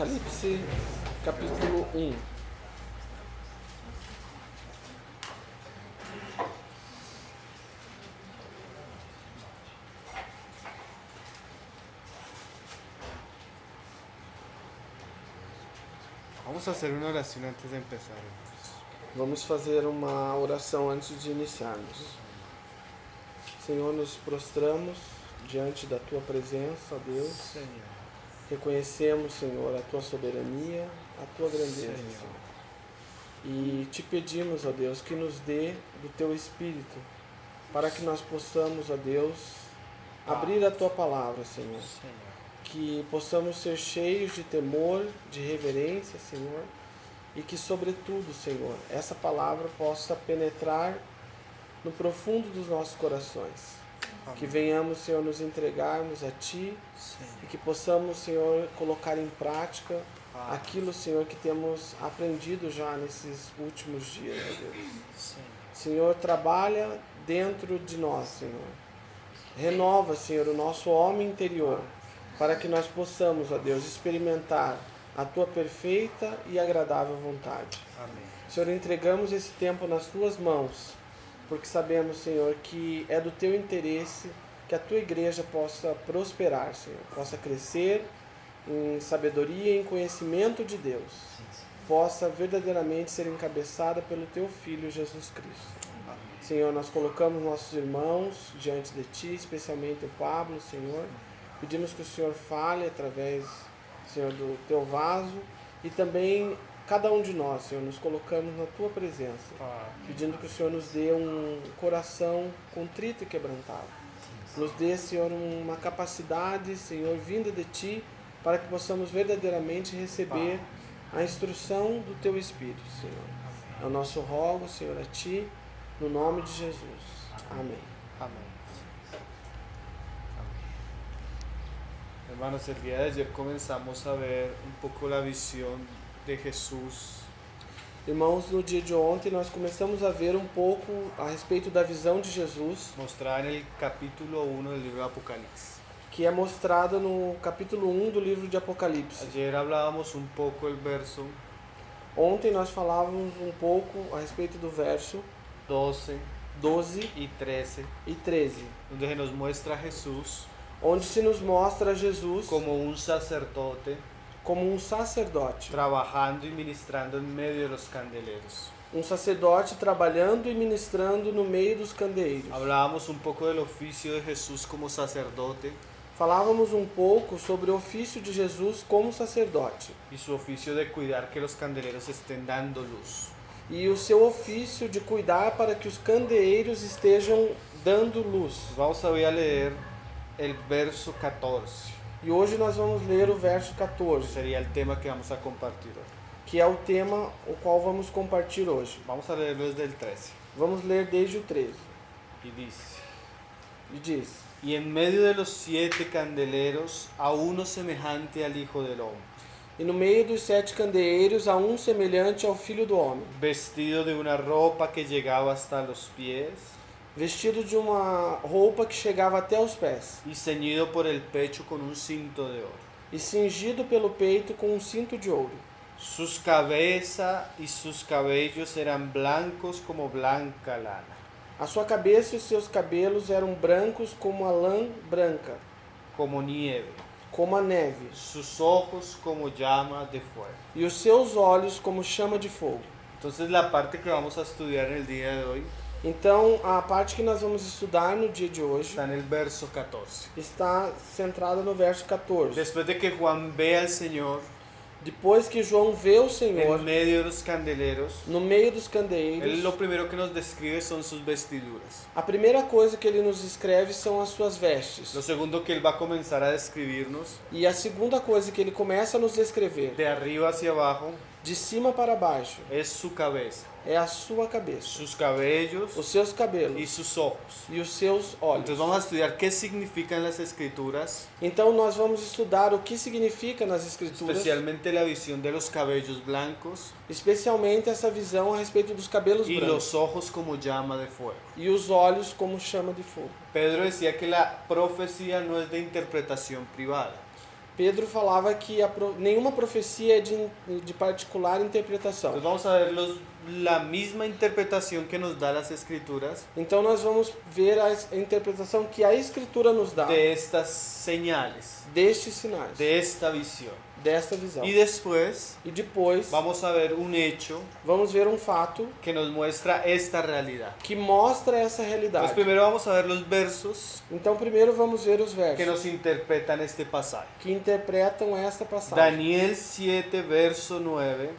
Apocalipse, capítulo 1. Vamos a hacer una oración antes de empezar. Vamos fazer uma oração antes de iniciarmos. Senhor, nos prostramos diante da Tua presença, ó Deus. Señor. Reconhecemos, Senhor, a Tua soberania, a Tua grandeza, Senhor. E te pedimos, ó Deus, que nos dê do Teu Espírito, para que nós possamos, ó Deus, abrir a Tua palavra, Senhor. Que possamos ser cheios de temor, de reverência, Senhor, e que, sobretudo, Senhor, essa palavra possa penetrar no profundo dos nossos corações. Que venhamos, Senhor, nos entregarmos a Ti e que possamos, Senhor, colocar em prática aquilo, Senhor, que temos aprendido já nesses últimos dias, ó Deus. Senhor, trabalha dentro de nós, Senhor. Renova, Senhor, o nosso homem interior, para que nós possamos, ó Deus, experimentar a Tua perfeita e agradável vontade. Amém. Senhor, entregamos esse tempo nas Tuas mãos, porque sabemos, Senhor, que é do Teu interesse que a Tua igreja possa prosperar, Senhor, possa crescer em sabedoria e em conhecimento de Deus, possa verdadeiramente ser encabeçada pelo Teu Filho Jesus Cristo. Senhor, nós colocamos nossos irmãos diante de Ti, especialmente o Pablo, Senhor. Pedimos que o Senhor fale através, Senhor, do Teu vaso e também cada um de nós, Senhor, nos colocamos na Tua presença, pedindo que o Senhor nos dê um coração contrito e quebrantado. Nos dê, Senhor, uma capacidade, Senhor, vinda de Ti, para que possamos verdadeiramente receber a instrução do Teu Espírito, Senhor. É o nosso rogo, Senhor, a Ti, no nome de Jesus. Amém. Amén. Hermanos, el día de ayer comenzamos a ver un poco la visión de Jesús. Irmãos, no dia de ontem nós começamos a ver um pouco a respeito da visão de Jesus, Mostrada en el capítulo 1 del libro de Apocalipsis. que é mostrada no capítulo 1 do livro de Apocalipse. Ayer hablábamos un poco el verso Ontem nós falávamos um pouco a respeito do verso 12 12 y 13, e 13, donde se nos muestra a Jesús onde se nos mostra Jesus como un sacerdote como um sacerdote. trabajando y ministrando en medio de los candeleros. Um sacerdote trabalhando e ministrando no meio dos candeeiros. Hablábamos un poco del oficio de Jesús como sacerdote Falávamos um pouco sobre o ofício de Jesus como sacerdote y su oficio de cuidar que los candeleros estén dando luz. e o seu ofício de cuidar para que os candeeiros estejam dando luz. Vamos a leer el verso 14. E hoje nós vamos ler o verso 14, Sería el tema que vamos a compartir hoy. que é o tema o qual vamos compartilhar hoje. Vamos a leerlo desde el 13. Vamos ler desde o 13. Y dice: E diz: Y en medio de los 7 candeleros, a uno semejante al Hijo del Hombre, E no meio dos 7 candeeiros há um semelhante ao Filho do Homem, vestido de una ropa que llegaba hasta los pies vestido de uma roupa que chegava até os pés, y ceñido por el pecho con un cinto de oro. e cingido pelo peito com um cinto de ouro. Sus cabezas y sus cabellos eran blancos como blanca lana, A sua cabeça e os seus cabelos eram brancos como a lã branca, como nieve, como a neve, sus ojos como llama de fuego. e os seus olhos como chama de fogo. Entonces la parte que vamos a estudiar en el día de hoy Então, a parte que nós vamos estudar no dia de hoje está en el verso 14. está centrada no verso 14. Después de que Juan ve al Señor Depois que João vê o Senhor en medio de los candeleros, no meio dos él candeeiros, lo primero que nos describe son sus vestiduras. a primeira coisa que ele nos escreve são as suas vestes. Lo segundo que él va a comenzar a describirnos, E a segunda coisa que ele começa a nos descrever, de arriba hacia abajo, de cima para baixo, es su cabeza, é a sua cabeça, sus cabellos os seus y cabelos sus ojos. e os seus olhos. Entonces vamos a estudiar qué significan las escrituras, Então nós vamos estudar o que significa nas escrituras, especialmente la visión de los cabellos blancos especialmente essa visão a respeito dos cabelos y brancos los ojos como llama de fuego. e os olhos como chama de fogo. Pedro decía que la profecía no es de interpretación privada. Pedro falava que nenhuma profecia é de particular interpretação. Entonces vamos a ver la misma interpretación que nos da las escrituras Então nós vamos ver a interpretação que a Escritura nos dá de estas señales, destes sinais, de esta visión. desta visão. Y después E depois vamos a ver un hecho vamos ver um fato que nos muestra esta realidad. que mostra essa Pues realidade. primero vamos a ver los versos Então primeiro vamos ver os que versos nos interpretan este pasaje. que interpretam esta passagem. Daniel 7, verso 9,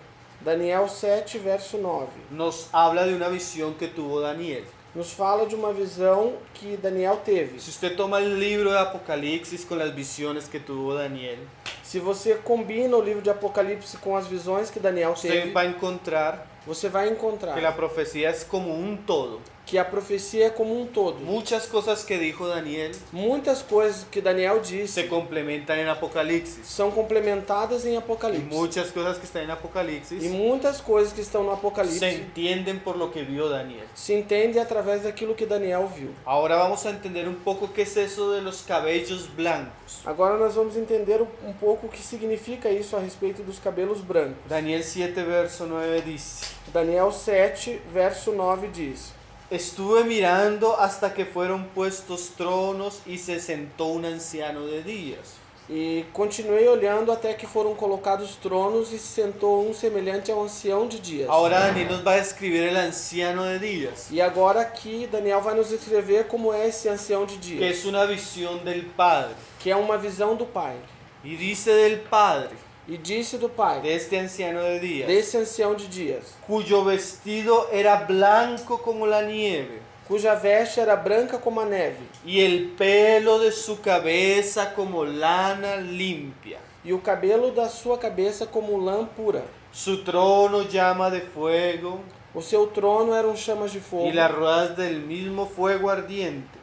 Daniel 7, verso 9. nos habla de una visión que tuvo Daniel. Nos fala de uma visão que Daniel teve. Si usted toma el libro de Apocalipsis con las visiones que tuvo Daniel, Se você combina o livro de Apocalipse com as visões que Daniel usted teve, va a encontrar você vai encontrar que la profecía es como un todo. que a profecia é como um todo. Muchas cosas que dijo Daniel Muitas coisas que Daniel disse se complementan en Apocalipsis. são complementadas em Y Apocalipse. muchas cosas que están en E Apocalipsis muitas coisas que estão no se Apocalipse entienden por lo que vio Daniel. se entendem através daquilo que Daniel viu. Ahora vamos a entender un poco qué es eso de los cabellos blancos. Agora nós vamos entender um pouco o que significa isso a respeito dos cabelos brancos. Daniel 7, verso 9 dice: Daniel 7, verso 9 diz: Estuve mirando hasta que fueron puestos tronos y se sentó un anciano de días. E continuei olhando até que foram colocados tronos e se sentou um semelhante ao ancião de dias. Ahora Daniel nos va a describir el anciano de días, E agora aqui Daniel vai nos escrever como é esse ancião de que dias, es una visión del Padre. que é uma visão do Pai. Y dice del Padre, E disse do Pai, de este anciano de días, desse ancião de dias, cuyo vestido era blanco como la nieve, cuja veste era branca como a neve, y el pelo de su cabeza como lana limpia. e o cabelo da sua cabeça como lã pura. Su trono llama de fuego, O seu trono eram chamas de fogo, y las ruedas del mismo fuego ardiente.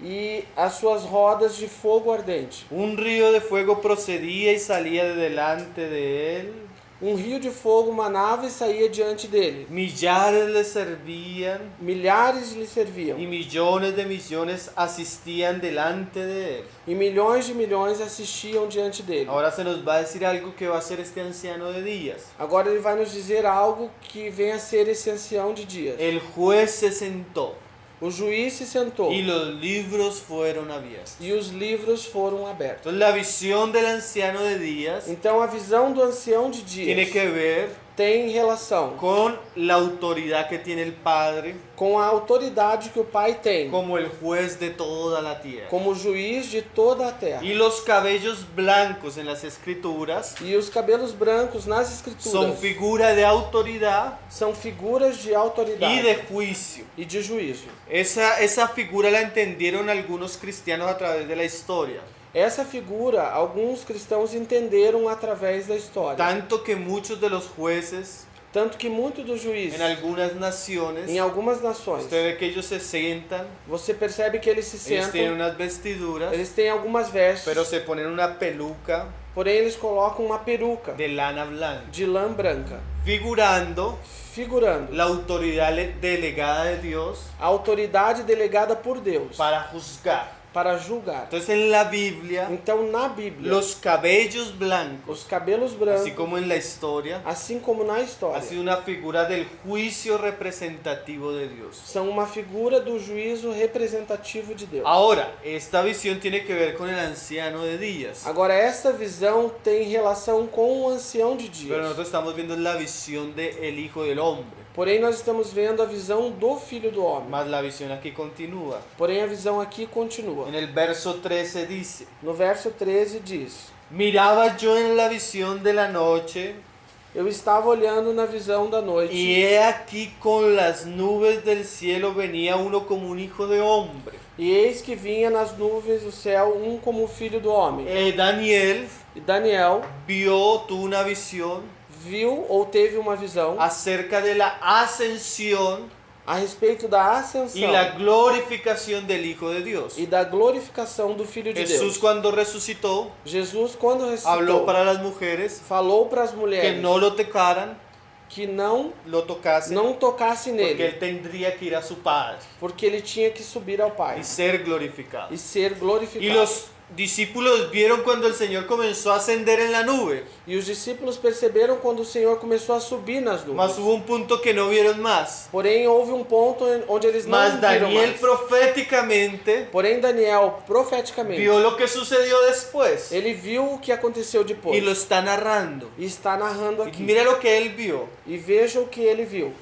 e as suas rodas de fogo ardente. Un río de fuego procedía y salía de delante de él. Um rio de fogo manava e saía diante dele. Millares le servían Milhares lhe serviam, y millones de millones asistían delante de él. e milhões de milhões assistiam diante dele. Ahora se nos va a decir algo que va a ser este anciano de días. Agora ele vai nos dizer algo que vem a ser esse ancião de dias. El juez se sentó O juiz se sentou y los libros fueron abiertos. e os livros foram abertos. Entonces la visión del anciano de días Então a visão do ancião de tiene dias que ver tem relação con la autoridad que tiene el Padre com a autoridade que o Pai tem, como el juez de toda la tierra. como juiz de toda a terra. Y los cabellos blancos en las escrituras E os cabelos brancos nas son escrituras figura de autoridad são figuras de y autoridade de juicio. e de juízo. Esa figura la entendieron algunos cristianos a través de la historia. Essa figura alguns cristãos entenderam através da história. Tanto que muchos de los jueces Tanto que muitos dos juízes, en algunas naciones, em algumas nações, usted ve que ellos se sientan, você percebe que eles se ellos tienen sentam, unas vestiduras, eles têm algumas vestes, pero se ponen una peluca porém eles colocam uma peruca de lana blanca, de lã branca, figurando figurando la autoridad delegada de Dios a autoridade delegada por Deus para juzgar. para julgar. Entonces en la Biblia, Então na Bíblia, los cabellos blancos, os cabelos brancos, así como en la historia, assim como na ha história, sido una figura del juicio representativo de Dios. são uma figura do juízo representativo de Deus. Ahora, esta visión tiene que ver con el anciano de días, Agora essa visão tem relação com o ancião de pero dias. nosotros estamos viendo la visión del Hijo del Hombre. Porém nós estamos vendo a visão do Filho do Homem. Mas la visión aquí continúa. Porém a visão aqui continua. En el verso 13 dice: No verso 13 diz: Miraba yo en la visión de la noche, Eu estava olhando na visão da noite, y he aquí con las nubes del cielo venía uno como un hijo de hombre. e eis que vinha nas nuvens do céu um como o Filho do Homem. Daniel E Daniel tuvo una visión viu ou teve uma visão acerca de la ascensión a respeito da y ascensão la glorificación del Hijo de Dios. e da glorificação do Filho de Jesús Deus. cuando resucitó, Jesus, quando habló ressuscitou, para las mujeres falou para as que mulheres no lo tocaran, que não tocasen, tocasse porque nele, él tendría que ir a su Padre porque ele tinha que subir ao Pai y ser glorificado. e ser Y glorificado. los discípulos vieron cuando el Señor comenzó a ascender en la nube, E os discípulos perceberam quando o Senhor começou a subir nas mas nuvens. hubo un punto que no vieron más. Porém, houve um ponto onde eles não Mas viram Daniel mais. proféticamente Porém, Daniel, profeticamente, vio lo que sucedió después ele viu o que aconteceu depois. y lo está narrando. E está narrando Y aqui. mira lo que él vio, E veja o que ele viu.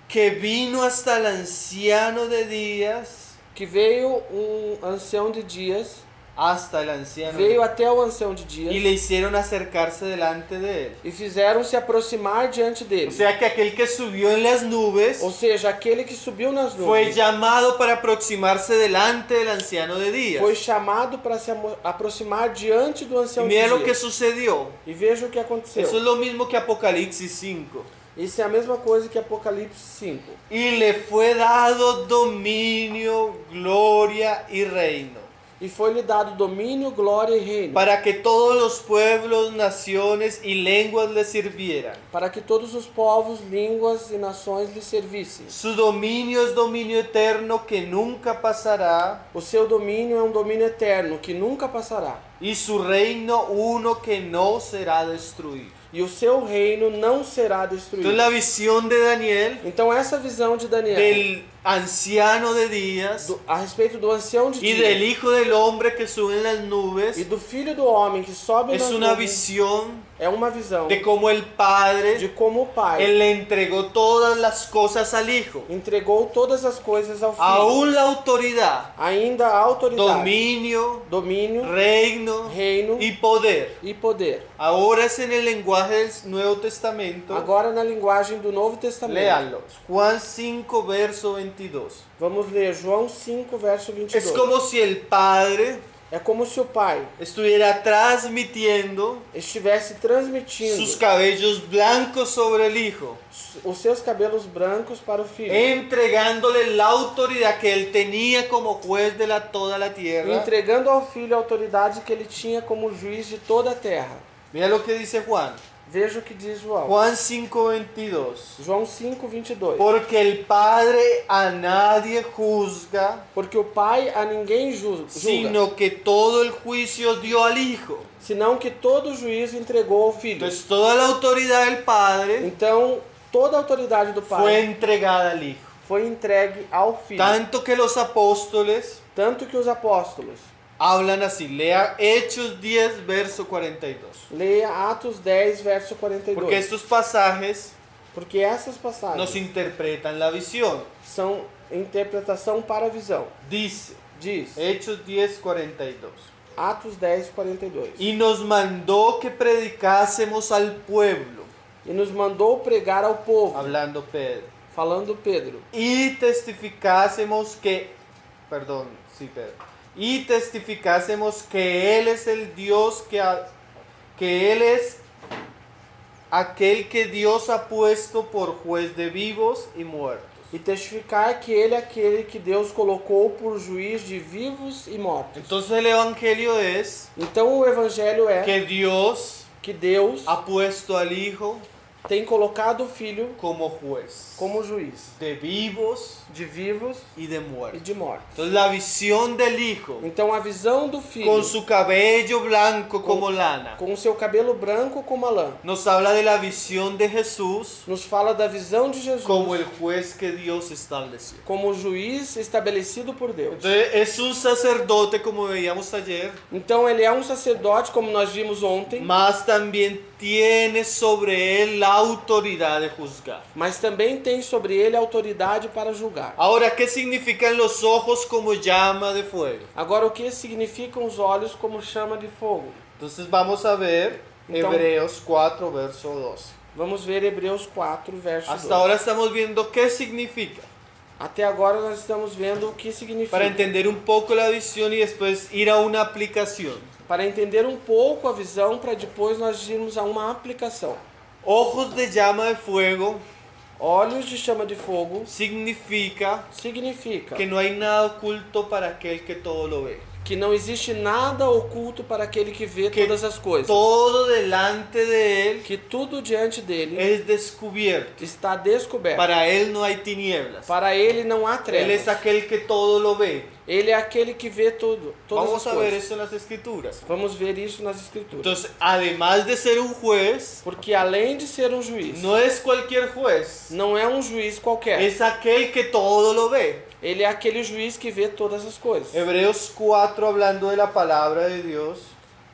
que vino hasta el anciano de días, Que veio ancião de dias, hasta el anciano, veio até o ancião de y dias le hicieron acercarse delante de él. e fizeram se aproximar diante O dele. sea que aquel que subió en las nubes Ou seja, aquele que subiu nas fue nuvens llamado para aproximarse delante del anciano de días. foi chamado para se aproximar diante do Y ancião de mira lo que dias. sucedió. E veja o que aconteceu. Eso es lo mismo que Apocalipsis 5. Isso é a mesma coisa que Apocalipse 5. Y le fue dado dominio, gloria y reino, E foi-lhe dado domínio, glória e reino, para que todos los pueblos, naciones y lenguas le sirvieran. para que todos os povos, línguas e nações lhe servissem. Su dominio es dominio eterno que nunca pasará, O seu domínio é um domínio eterno que nunca passará. y su reino uno que no será destruido. E o seu reino não será destruído. Entonces la visión de Daniel, Então essa visão de Daniel del anciano de días a respeito do ancião de y dias del hijo del hombre que sube en las nubes, e do filho do homem que sobe es nas una nuvens visión é uma visão de cómo el Padre, de como o Pai Él le entregó todas las cosas al Hijo, entregou todas as coisas ao filho. aún la autoridad, Ainda a autoridade, dominio, domínio, reino reino y poder. e poder. Ahora es en el lenguaje del Nuevo Testamento. Agora na linguagem do Novo Testamento. Léalos. Juan 5, verso 22. Vamos ler João 5, verso 22. Es como si el Padre É como se o Pai estuviera transmitiendo estivesse transmitindo sus cabellos blancos sobre el Hijo, os seus cabelos brancos para o filho, entregándole la autoridad que él tenía como juez de toda la tierra. entregando ao filho a autoridade que ele tinha como juiz de toda a terra. Mira lo que dice Juan. Veja o que diz João. Juan 5, 22. João 5, 22. Porque el Padre a nadie juzga, Porque o Pai a ninguém julga, sino que todo el juicio dio al Hijo. senão que todo o juízo entregou ao filho. Entonces toda la autoridad del Padre Então, toda a autoridade do fue Pai entregada al Hijo. foi entregue ao filho. Tanto que los apóstoles Tanto que os apóstolos, hablan así. Lea Hechos 10, verso 42. leia Atos 10, verso 42. Porque estos pasajes Porque essas passagens nos interpretan la visión. são interpretação para a visão. Dice Diz, Hechos 10, 42. Atos 10, 42. Y nos mandó que predicásemos al pueblo, E nos mandou pregar ao povo, hablando Pedro, falando Pedro, y testificásemos que, perdón, sí Pedro, y testificásemos que Él es el Dios que Él es aquel que Dios ha puesto por juez de vivos y muertos. e testificar que ele é aquele que Deus colocou por juiz de vivos e mortos. Entonces el evangelio es Então o evangelho é que Dios que Deus ha puesto al Hijo tem colocado o filho como juez como juiz de vivos de vivos y de e muertos. de mortos. Entonces la visión del Hijo, Então a visão do filho con su cabello blanco como lana, com o seu cabelo branco como a lã nos habla de la visión de Jesús nos fala da visão de Jesus como el juez que Dios estableció. como juiz estabelecido por Deus. Entonces es un sacerdote, como veíamos ayer, Então ele é um sacerdote, como nós vimos ontem, mas también tiene sobre él la autoridad de juzgar. mas também tem sobre ele autoridade para julgar. Ahora, ¿qué significan los ojos como llama de fuego? Agora, o que significam os olhos como chama de fogo? Entonces vamos a ver Então- Hebreos 4, verso 12. Vamos ver Hebreus 4, verso 2. Hasta ahora estamos viendo qué significa, Até agora nós estamos vendo o que significa. para entender un poco la visión y después ir a una aplicación. Para entender um pouco a visão, para depois nós irmos a uma aplicação. Ojos de llama de fuego Olhos de chama de fogo significa significa que no hay nada oculto para aquel que todo lo ve. que não existe nada oculto para aquele que vê Que todas as coisas, todo delante de él que tudo diante dele es descubierto. está descoberto. Para él no hay tinieblas. Para ele não há Él es trevas. aquel que todo lo ve. Ele é aquele que vê tudo, todas Vamos as a ver coisas. eso en las escrituras. Vamos ver isso nas escrituras. Entonces, además de ser un juez, Porque além de ser um juiz, no es cualquier juez. não é um juiz qualquer. Es aquel que todo lo ve. Ele é aquele juiz que vê todas as coisas. Hebreos 4, hablando de la palabra de Dios,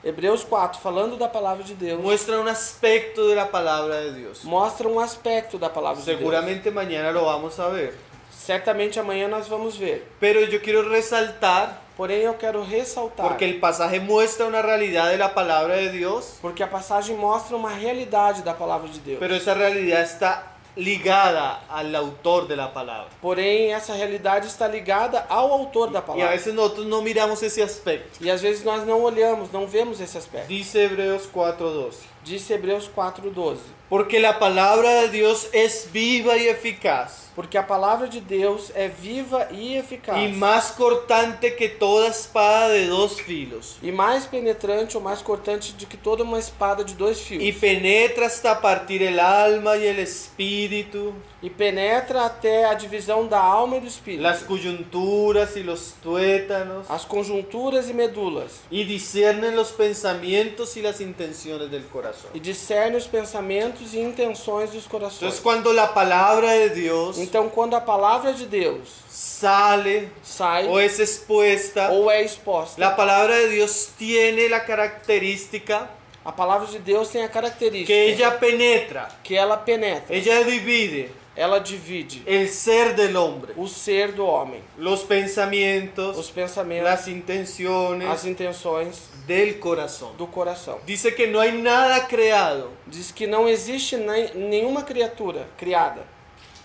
Hebreus 4, falando da palavra de Deus, muestra un aspecto de la palabra de Dios. mostra um aspecto da palavra de Deus. Seguramente mañana lo vamos a ver. Certamente amanhã nós vamos ver. Pero yo quiero resaltar, Porém, eu quero ressaltar, porque el pasaje muestra una realidad de la palabra de Dios, porque a passagem mostra uma realidade da palavra de Deus. pero esa realidad está ligada al autor de la palabra. Porém, essa realidade está ligada ao autor da Y a palavra. veces nosotros no miramos ese aspecto. E às vezes nós não olhamos, não vemos esse aspecto. Dice Hebreos 4:12. Diz Hebreus 4:12. Porque la palabra de Dios es viva y eficaz, Porque a palavra de Deus é viva e eficaz. y más cortante que toda espada de dos filos, E mais penetrante ou mais cortante do que toda uma espada de dois fios. y penetra hasta partir el alma y el espíritu, E penetra até a divisão da alma e do espírito. las coyunturas y los tuétanos, As conjunturas e medulas. y disciernen los pensamientos y las intenciones del corazón. E discerne os pensamentos e intenções dos corações. Entonces, cuando la palabra de Dios Então, quando a palavra de Deus sale sai o es expuesta, ou é exposta, la palabra de Dios tiene la característica a palavra de Deus tem a característica que ella penetra, que ela penetra, ella divide ela divide el ser del hombre, o ser do homem, los os pensamientos, pensamentos, las intenciones as intenções del corazón. do coração. Dice que no hay nada creado Diz que não existe nenhuma criatura criada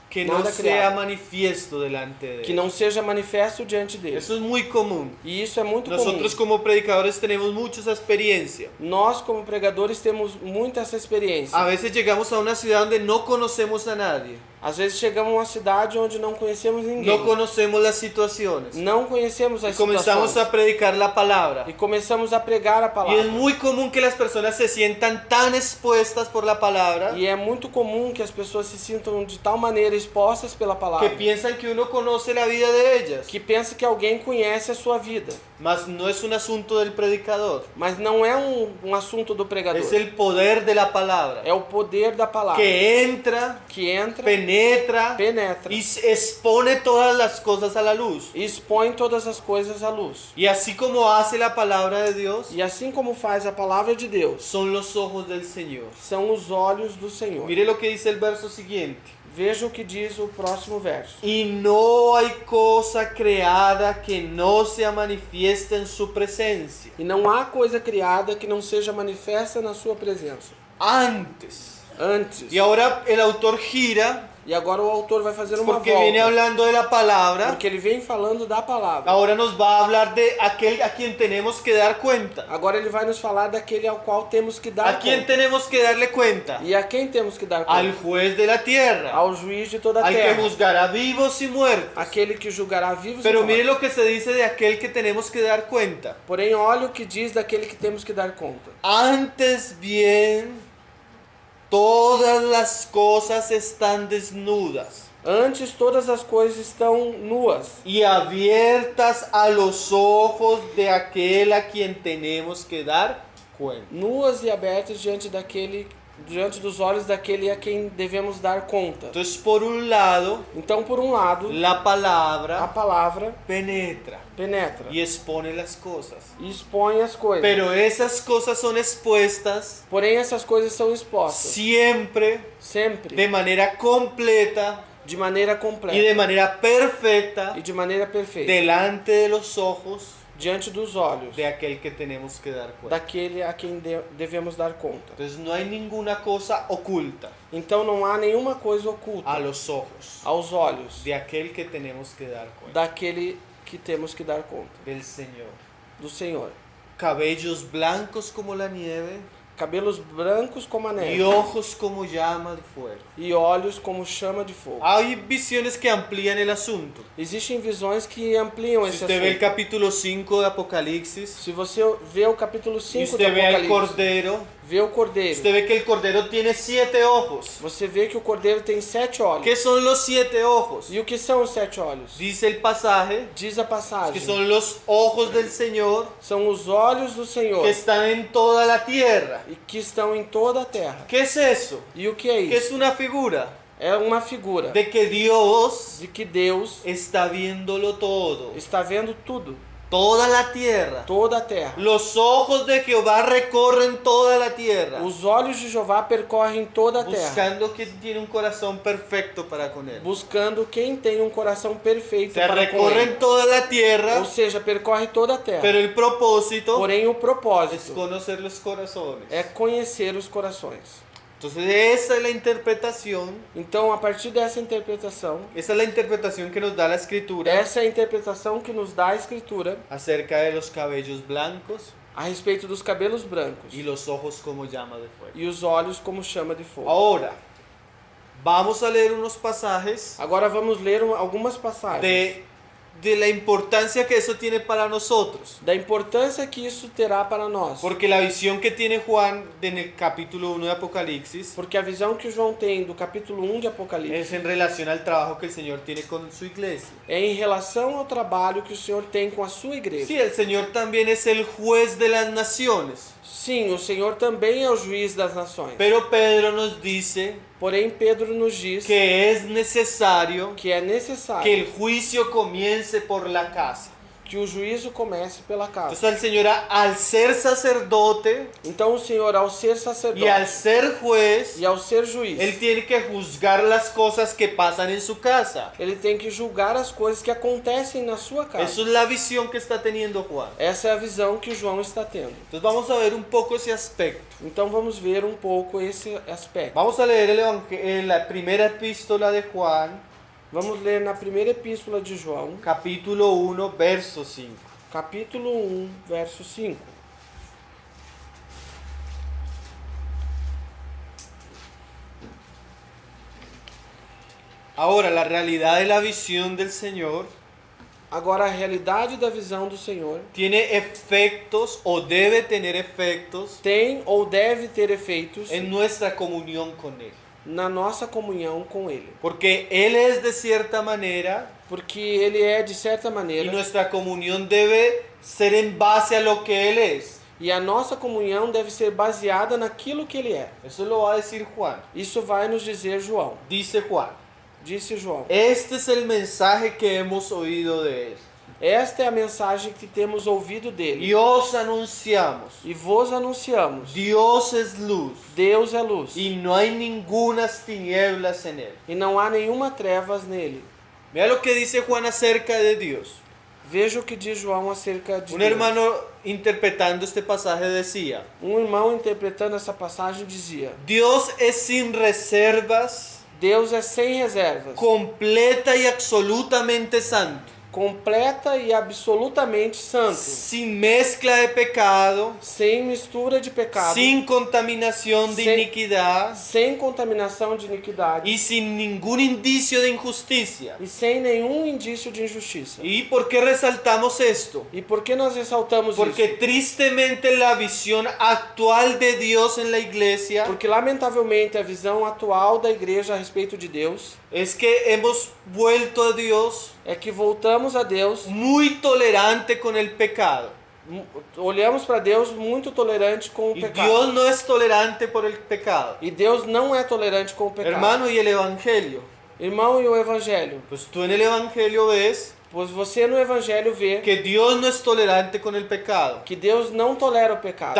que no Nada sea creado. manifiesto delante de que él. não seja manifesto diante dele. Eso es muy común. E isso é muito Nosotros comum. como predicadores tenemos mucha esa experiencia. Nós, como pregadores, temos muito essa experiência. A veces llegamos a una ciudad donde no conocemos a nadie, Às vezes chegamos a uma cidade onde não conhecemos ninguém. no conocemos las situaciones, Não conhecemos y as comenzamos situações. a predicar la palabra. E começamos a pregar a Y es palavra. muy común que las personas se sientan tan expuestas por la palabra E é muito comum que as pessoas se sintam de tal maneira expostas pela que palavra piensan que uno conoce la vida de ellas. que pensa que alguém conhece a sua vida. Mas no es un asunto del predicador, Mas não é um assunto do pregador. es el poder de la palabra É o poder da palavra que entra, que entra, penetra penetra y expone todas las cosas a la luz. e expõe todas as coisas à luz. Y así como hace la palabra de Dios, E assim como faz a palavra de Deus, son los ojos del Señor. são os olhos do Senhor. Mire lo que dice el verso siguiente. Veja o que diz o próximo verso. Y no hay cosa creada que no sea manifiesta en su presencia. E não há coisa criada que não seja manifesta na sua presença. Antes. Antes. Y ahora el autor gira E agora o autor vai fazer uma porque viene volta. hablando de la palabra. Porque ele vem falando da palavra. Ahora nos va a hablar de aquel a quien tenemos que dar cuenta. Agora ele vai nos falar daquele ao qual temos que dar ¿A quién conta. tenemos que darle cuenta? E a quem temos que dar Al conta? juez de la tierra, Ao juiz de toda a al que terra. juzgará vivos y muertos. Aquele que julgará vivos Pero e mire mortos. lo que se dice de aquel que tenemos que dar cuenta. Porém, olha o que diz daquele que temos que dar conta. Antes bien, todas las cosas están desnudas Antes todas as coisas estão nuas y abiertas a los ojos de aquel a quien tenemos que dar cuenta. nuas e abertas diante dos olhos daquele a quem devemos dar conta. Entonces, por un lado, Então, por um lado, la a palabra palavra penetra penetra y expone las cosas. e expõe as coisas. Pero esas cosas son expuestas Porém, essas coisas são expostas siempre sempre de manera completa de maneira y completa de manera perfecta e de maneira perfeita delante de los ojos diante dos olhos de aquel que tenemos que dar cuenta. daquele a quem devemos dar conta. Entonces no hay ninguna cosa oculta Então, não há nenhuma coisa oculta a los ojos aos olhos de aquel que tenemos que dar cuenta, daquele que temos que dar conta, del Señor. do Senhor. Cabellos blancos como la nieve, cabelos brancos como a y neve ojos como llama de fuego. e olhos como chama de fogo. Hay visiones que amplían el asunto. Existem visões que ampliam Si esse usted ve el assunto. capítulo 5 de Apocalipsis, Se você vê o capítulo y 5 do usted ve al Apocalipse, cordero, vê o cordeiro, usted ve que el cordero tiene 7 ojos. você vê que o cordeiro tem 7 olhos. ¿Qué son los 7 ojos? E o que são os 7 olhos? Dice el pasaje Diz a que passagem. son los ojos del Señor São os olhos do Senhor que están en toda la tierra. e que estão em toda a terra. ¿Qué es eso? E o que é Que es isso? una figura É uma figura de que Dios de que Deus está viéndolo todo. está vendo tudo, Toda la tierra. toda a terra. Los ojos de Jehová recorren toda la tierra, Os olhos de Jeová percorrem toda a terra, buscando quien tiene un corazón perfecto para con él. buscando quem tem um coração perfeito Se para com recorren ele. toda la tierra, Ou seja, percorre toda a terra. pero el propósito Porém, o es propósito conocer los corazones. é conhecer os corações. Entonces esa es la interpretación, Então, a partir dessa interpretação, esa es la interpretación que nos da la escritura essa é a interpretação que nos dá a Escritura acerca de los cabellos blancos a respeito dos cabelos brancos y los ojos como llama de fuego. e os olhos como chama de fogo. Ahora, vamos a leer unos pasajes Agora vamos ler algumas passagens de la importancia que eso tiene para nosotros. da importância que isso terá para nós. Porque la visión que tiene Juan en el capítulo 1 de Apocalipsis Porque a visão que João tem do capítulo 1 de es Apocalipse en relación al trabajo que el Señor tiene con su iglesia. é em relação ao trabalho que o Senhor tem com a sua igreja. Sí, el Señor también es el juez de las naciones. Sim, o Senhor também é o juiz das nações. Pero Pedro nos dice Porém, Pedro nos diz que es necesario que é que necessário el juicio comience por la casa. que o juízo comece pela casa. Entonces el Señor, al ser sacerdote Então o Senhor, ao ser y sacerdote al ser juez, e ao ser juiz, Él tiene que juzgar las cosas que pasan en su casa. ele tem que julgar as coisas que acontecem na sua casa. Eso es la visión que está teniendo Juan. Essa é a visão que João está tendo. Entonces vamos a ver un poco ese aspecto. Então vamos ver um pouco esse aspecto. Vamos a leer la primera epístola de Juan, Vamos ler na primeira epístola de João, capítulo 1, verso 5. capítulo 1, verso 5. Ahora, la realidad de la visión del Señor Agora, a realidade da visão do Senhor tiene efectos o debe tener efectos tem ou deve ter efeitos en nuestra comunión con Él. na nossa comunhão com Ele. Porque Él es de cierta manera Porque Ele é, de certa y maneira, nuestra comunión debe ser en base a lo que Él es. e a nossa comunhão deve ser baseada naquilo que Ele é. Eso lo va a decir Juan. Isso vai nos dizer João. Dice Juan, Disse João. este es el mensaje que hemos oído de Él. Esta é a mensagem que temos ouvido dele. Y os anunciamos. E vos anunciamos. Dios es luz Deus é luz. y no hay ningunas tinieblas en Él. E não há nenhuma trevas nele. Mira lo que dice Juan acerca de Dios. Veja o que diz João acerca de Un Deus. hermano interpretando este pasaje decía, Um irmão interpretando essa passagem dizia: Dios es sin reservas, Deus é sem reservas, completa y absolutamente santo, completa e absolutamente santo, sin mezcla de pecado, sem mistura de pecado, sin contaminación de Sin- iniquidad sem contaminação de iniquidade y sin ningún indicio de injusticia. e sem nenhum indício de injustiça. ¿Y por qué resaltamos esto? E por que nós ressaltamos Porque isso? tristemente la visión actual de Dios en la iglesia Porque lamentavelmente a visão atual da igreja a respeito de Deus es que hemos vuelto a Dios é que voltamos a Deus, muy tolerante con el pecado. olhamos para Deus muito tolerante com o Y pecado. Dios no es tolerante por el pecado. E Deus não é tolerante com o pecado. Hermano, ¿y el evangelio? Irmão, e o evangelho? Pues tú en el evangelio ves Pois você no evangelho vê que Dios no es tolerante con el pecado. que Deus não tolera o pecado.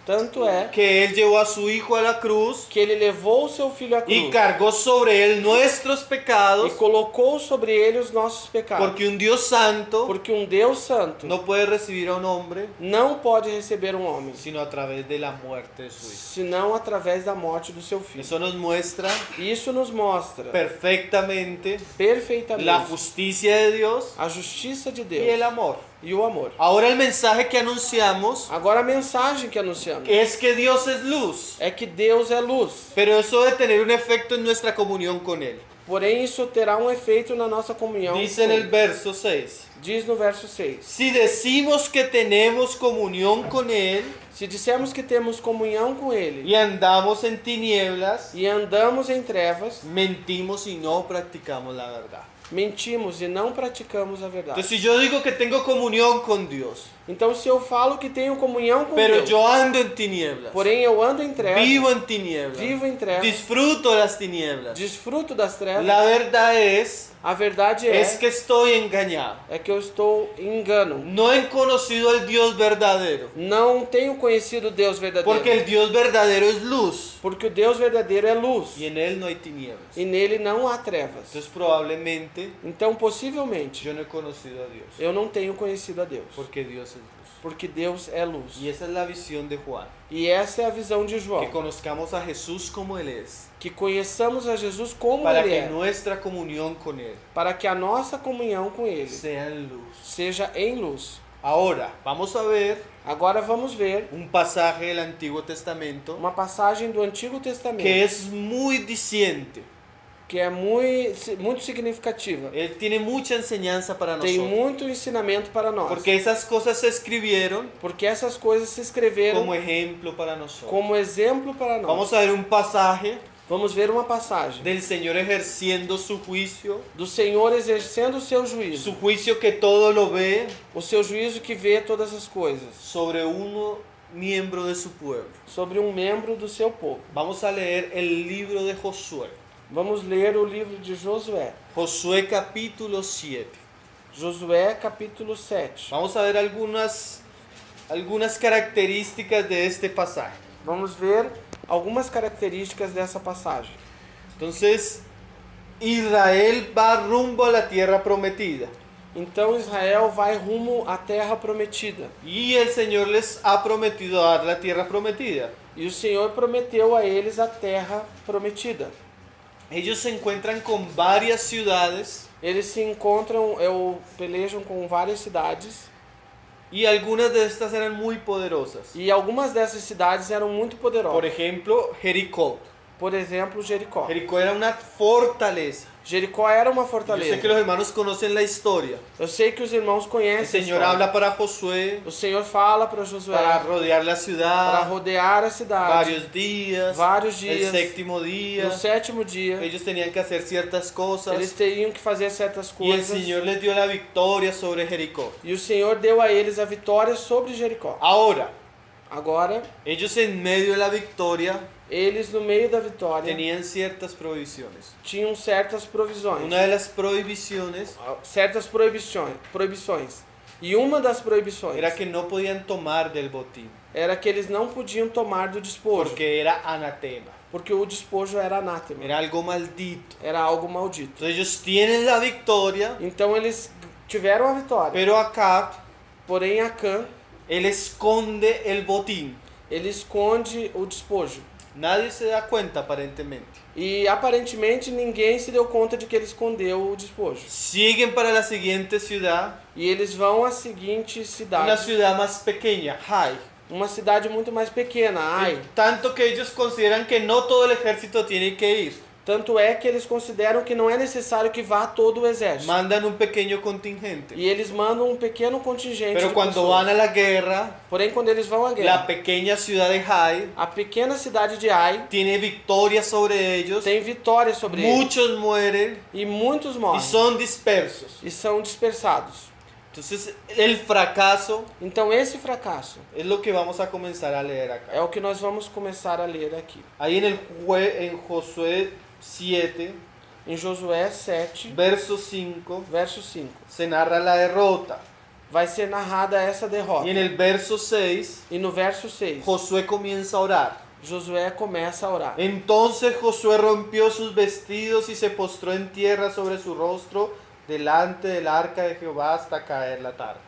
Tanto é Que Él llevó a su Hijo a la cruz que ele levou o seu filho à cruz y cargó sobre Él nuestros e pecados, colocou sobre ele os nossos pecados. porque un Dios santo Porque um Deus santo no puede recibir a un hombre não pode receber um homem, sino a través de la muerte de su Hijo. senão através da morte do seu filho. Eso nos muestra Isso nos mostra perfectamente perfeitamente la justicia de Dios a justiça de y el Deus amor. e o amor. Ahora el mensaje que anunciamos Agora a mensagem que anunciamos iniciando. es que Dios es luz, É que Deus é luz. pero eso debe tener un efecto en nuestra comunión con Él. Porém, isso terá um efeito na nossa comunhão. Dice en el verso 6, Diz no verso 6. si decimos que tenemos comunión con Él Se dissermos que temos comunhão com Ele y andamos en tinieblas, e andamos em trevas, mentimos y no practicamos la verdad. mentimos e não praticamos a verdade. Entonces, si yo digo que tengo comunión con Dios, Então, se eu falo que tenho comunhão com pero Deus, yo ando en tinieblas, porém eu ando em trevas, vivo en tinieblas, vivo em trevas, disfruto de las tinieblas, desfruto das trevas, la verdad a verdade es que estoy engañado. é que eu estou em engano. No he conocido al Dios verdadero, Não tenho conhecido o Deus verdadeiro. porque el Dios verdadero es luz Porque o Deus verdadeiro é luz. y en Él no hay tinieblas. E nele não há trevas. Entonces probablemente Então, possivelmente, yo no he conocido a Dios, eu não tenho conhecido a Deus. porque Dios es luz. Porque Deus é luz. Y esa es la visión de Juan, E essa é a visão de que João. conozcamos a Jesús como Él es, Que conheçamos a Jesus como para Ele que é. nuestra comunión con Él Para que a nossa comunhão com Ele sea en luz. seja em luz. Ahora, vamos a ver Agora vamos ver un pasaje del Antiguo Testamento uma passagem do Antigo Testamento que es muy diciente. que é muito significativa. Él tiene mucha enseñanza para Tem nosotros, muito ensinamento para nós. porque esas cosas se escribieron Porque essas coisas se escreveram como ejemplo para nosotros. como exemplo para nós. Vamos a ver un pasaje Vamos ver uma passagem del Señor ejerciendo su juicio, do Senhor exercendo o seu juízo. su juicio que todo lo ve O seu juízo que vê todas as coisas sobre uno miembro de su pueblo. sobre um membro do seu povo. Vamos a leer el libro de Josué. Vamos ler o livro de Josué. Josué capítulo 7. Josué capítulo 7. Vamos a ver algunas características de este pasaje. Vamos ver algumas características dessa passagem. Entonces, Israel va rumbo a la tierra prometida. Então Israel vai rumo à terra prometida. Y el Señor les ha prometido dar la tierra prometida. E o Senhor prometeu a eles a terra prometida. Ellos se encuentran con varias ciudades Eles se encontram, pelejam com várias cidades. y algunas de estas eran muy poderosas. E algumas dessas cidades eram muito Por poderosas. ejemplo, Jericó. Por exemplo, Jericó. Jericó era una fortaleza. Jericó era uma Yo fortaleza. sé que los hermanos conocen la historia. Eu sei que os irmãos El conhecem. a Señor história. habla para Josué O Senhor fala para Josué para rodear la para ciudad rodear a cidade varios días. vários El dias. séptimo día, No sétimo dia, ellos tenían que hacer ciertas cosas eles teriam que fazer certas y el coisas. Señor les dio la victoria sobre Jericó. E o Senhor deu a eles a vitória sobre Jericó. Ahora, Agora, ellos en medio de la victoria eles no meio da vitória tenían ciertas provisiones. tinham certas provisões, Una de las prohibiciones certas proibições. E uma das proibições era que no podían tomar del botín, era que eles não podiam tomar do despojo, porque era anatema, porque o despojo era anátema, era algo maldito. era algo maldito. Entonces ellos tienen la victoria, Então eles tiveram a vitória, pero Acab, porém Acã, él esconde el botín. ele esconde o despojo. Nadie se da cuenta aparentemente. E aparentemente ninguém se deu conta de que ele escondeu o despojo. Siguen para la siguiente ciudad, E eles vão à seguinte una cidade, ciudad más pequeña, Hai. uma cidade muito mais pequena, Ai. Tanto que ellos consideran que no todo el ejército tiene que ir. Tanto é que eles consideram que não é necessário que vá todo o exército. Mandan un pequeño contingente. E eles mandam um pequeno contingente Pero de cuando pessoas. van a la guerra, Porém, quando eles vão à la guerra, pequeña ciudad de Hai a pequena cidade de Ai tiene victoria sobre ellos. tem vitória sobre eles. Muchos mueren E muitos y morrem. son dispersos. E são dispersados. Entonces, el fracaso Então, esse fracasso es lo que vamos a comenzar a leer é acá. o que nós vamos começar a ler aqui. Ahí en Josué 7, Em Josué 7, verso 5, verso 5. se narra la derrota. Vai ser narrada essa derrota. Y en el verso 6, E no verso 6, Josué comienza a orar. Josué começa a orar. Entonces Josué rompió sus vestidos y se postró en tierra sobre su rostro delante del arca de Jehová hasta caer la tarde.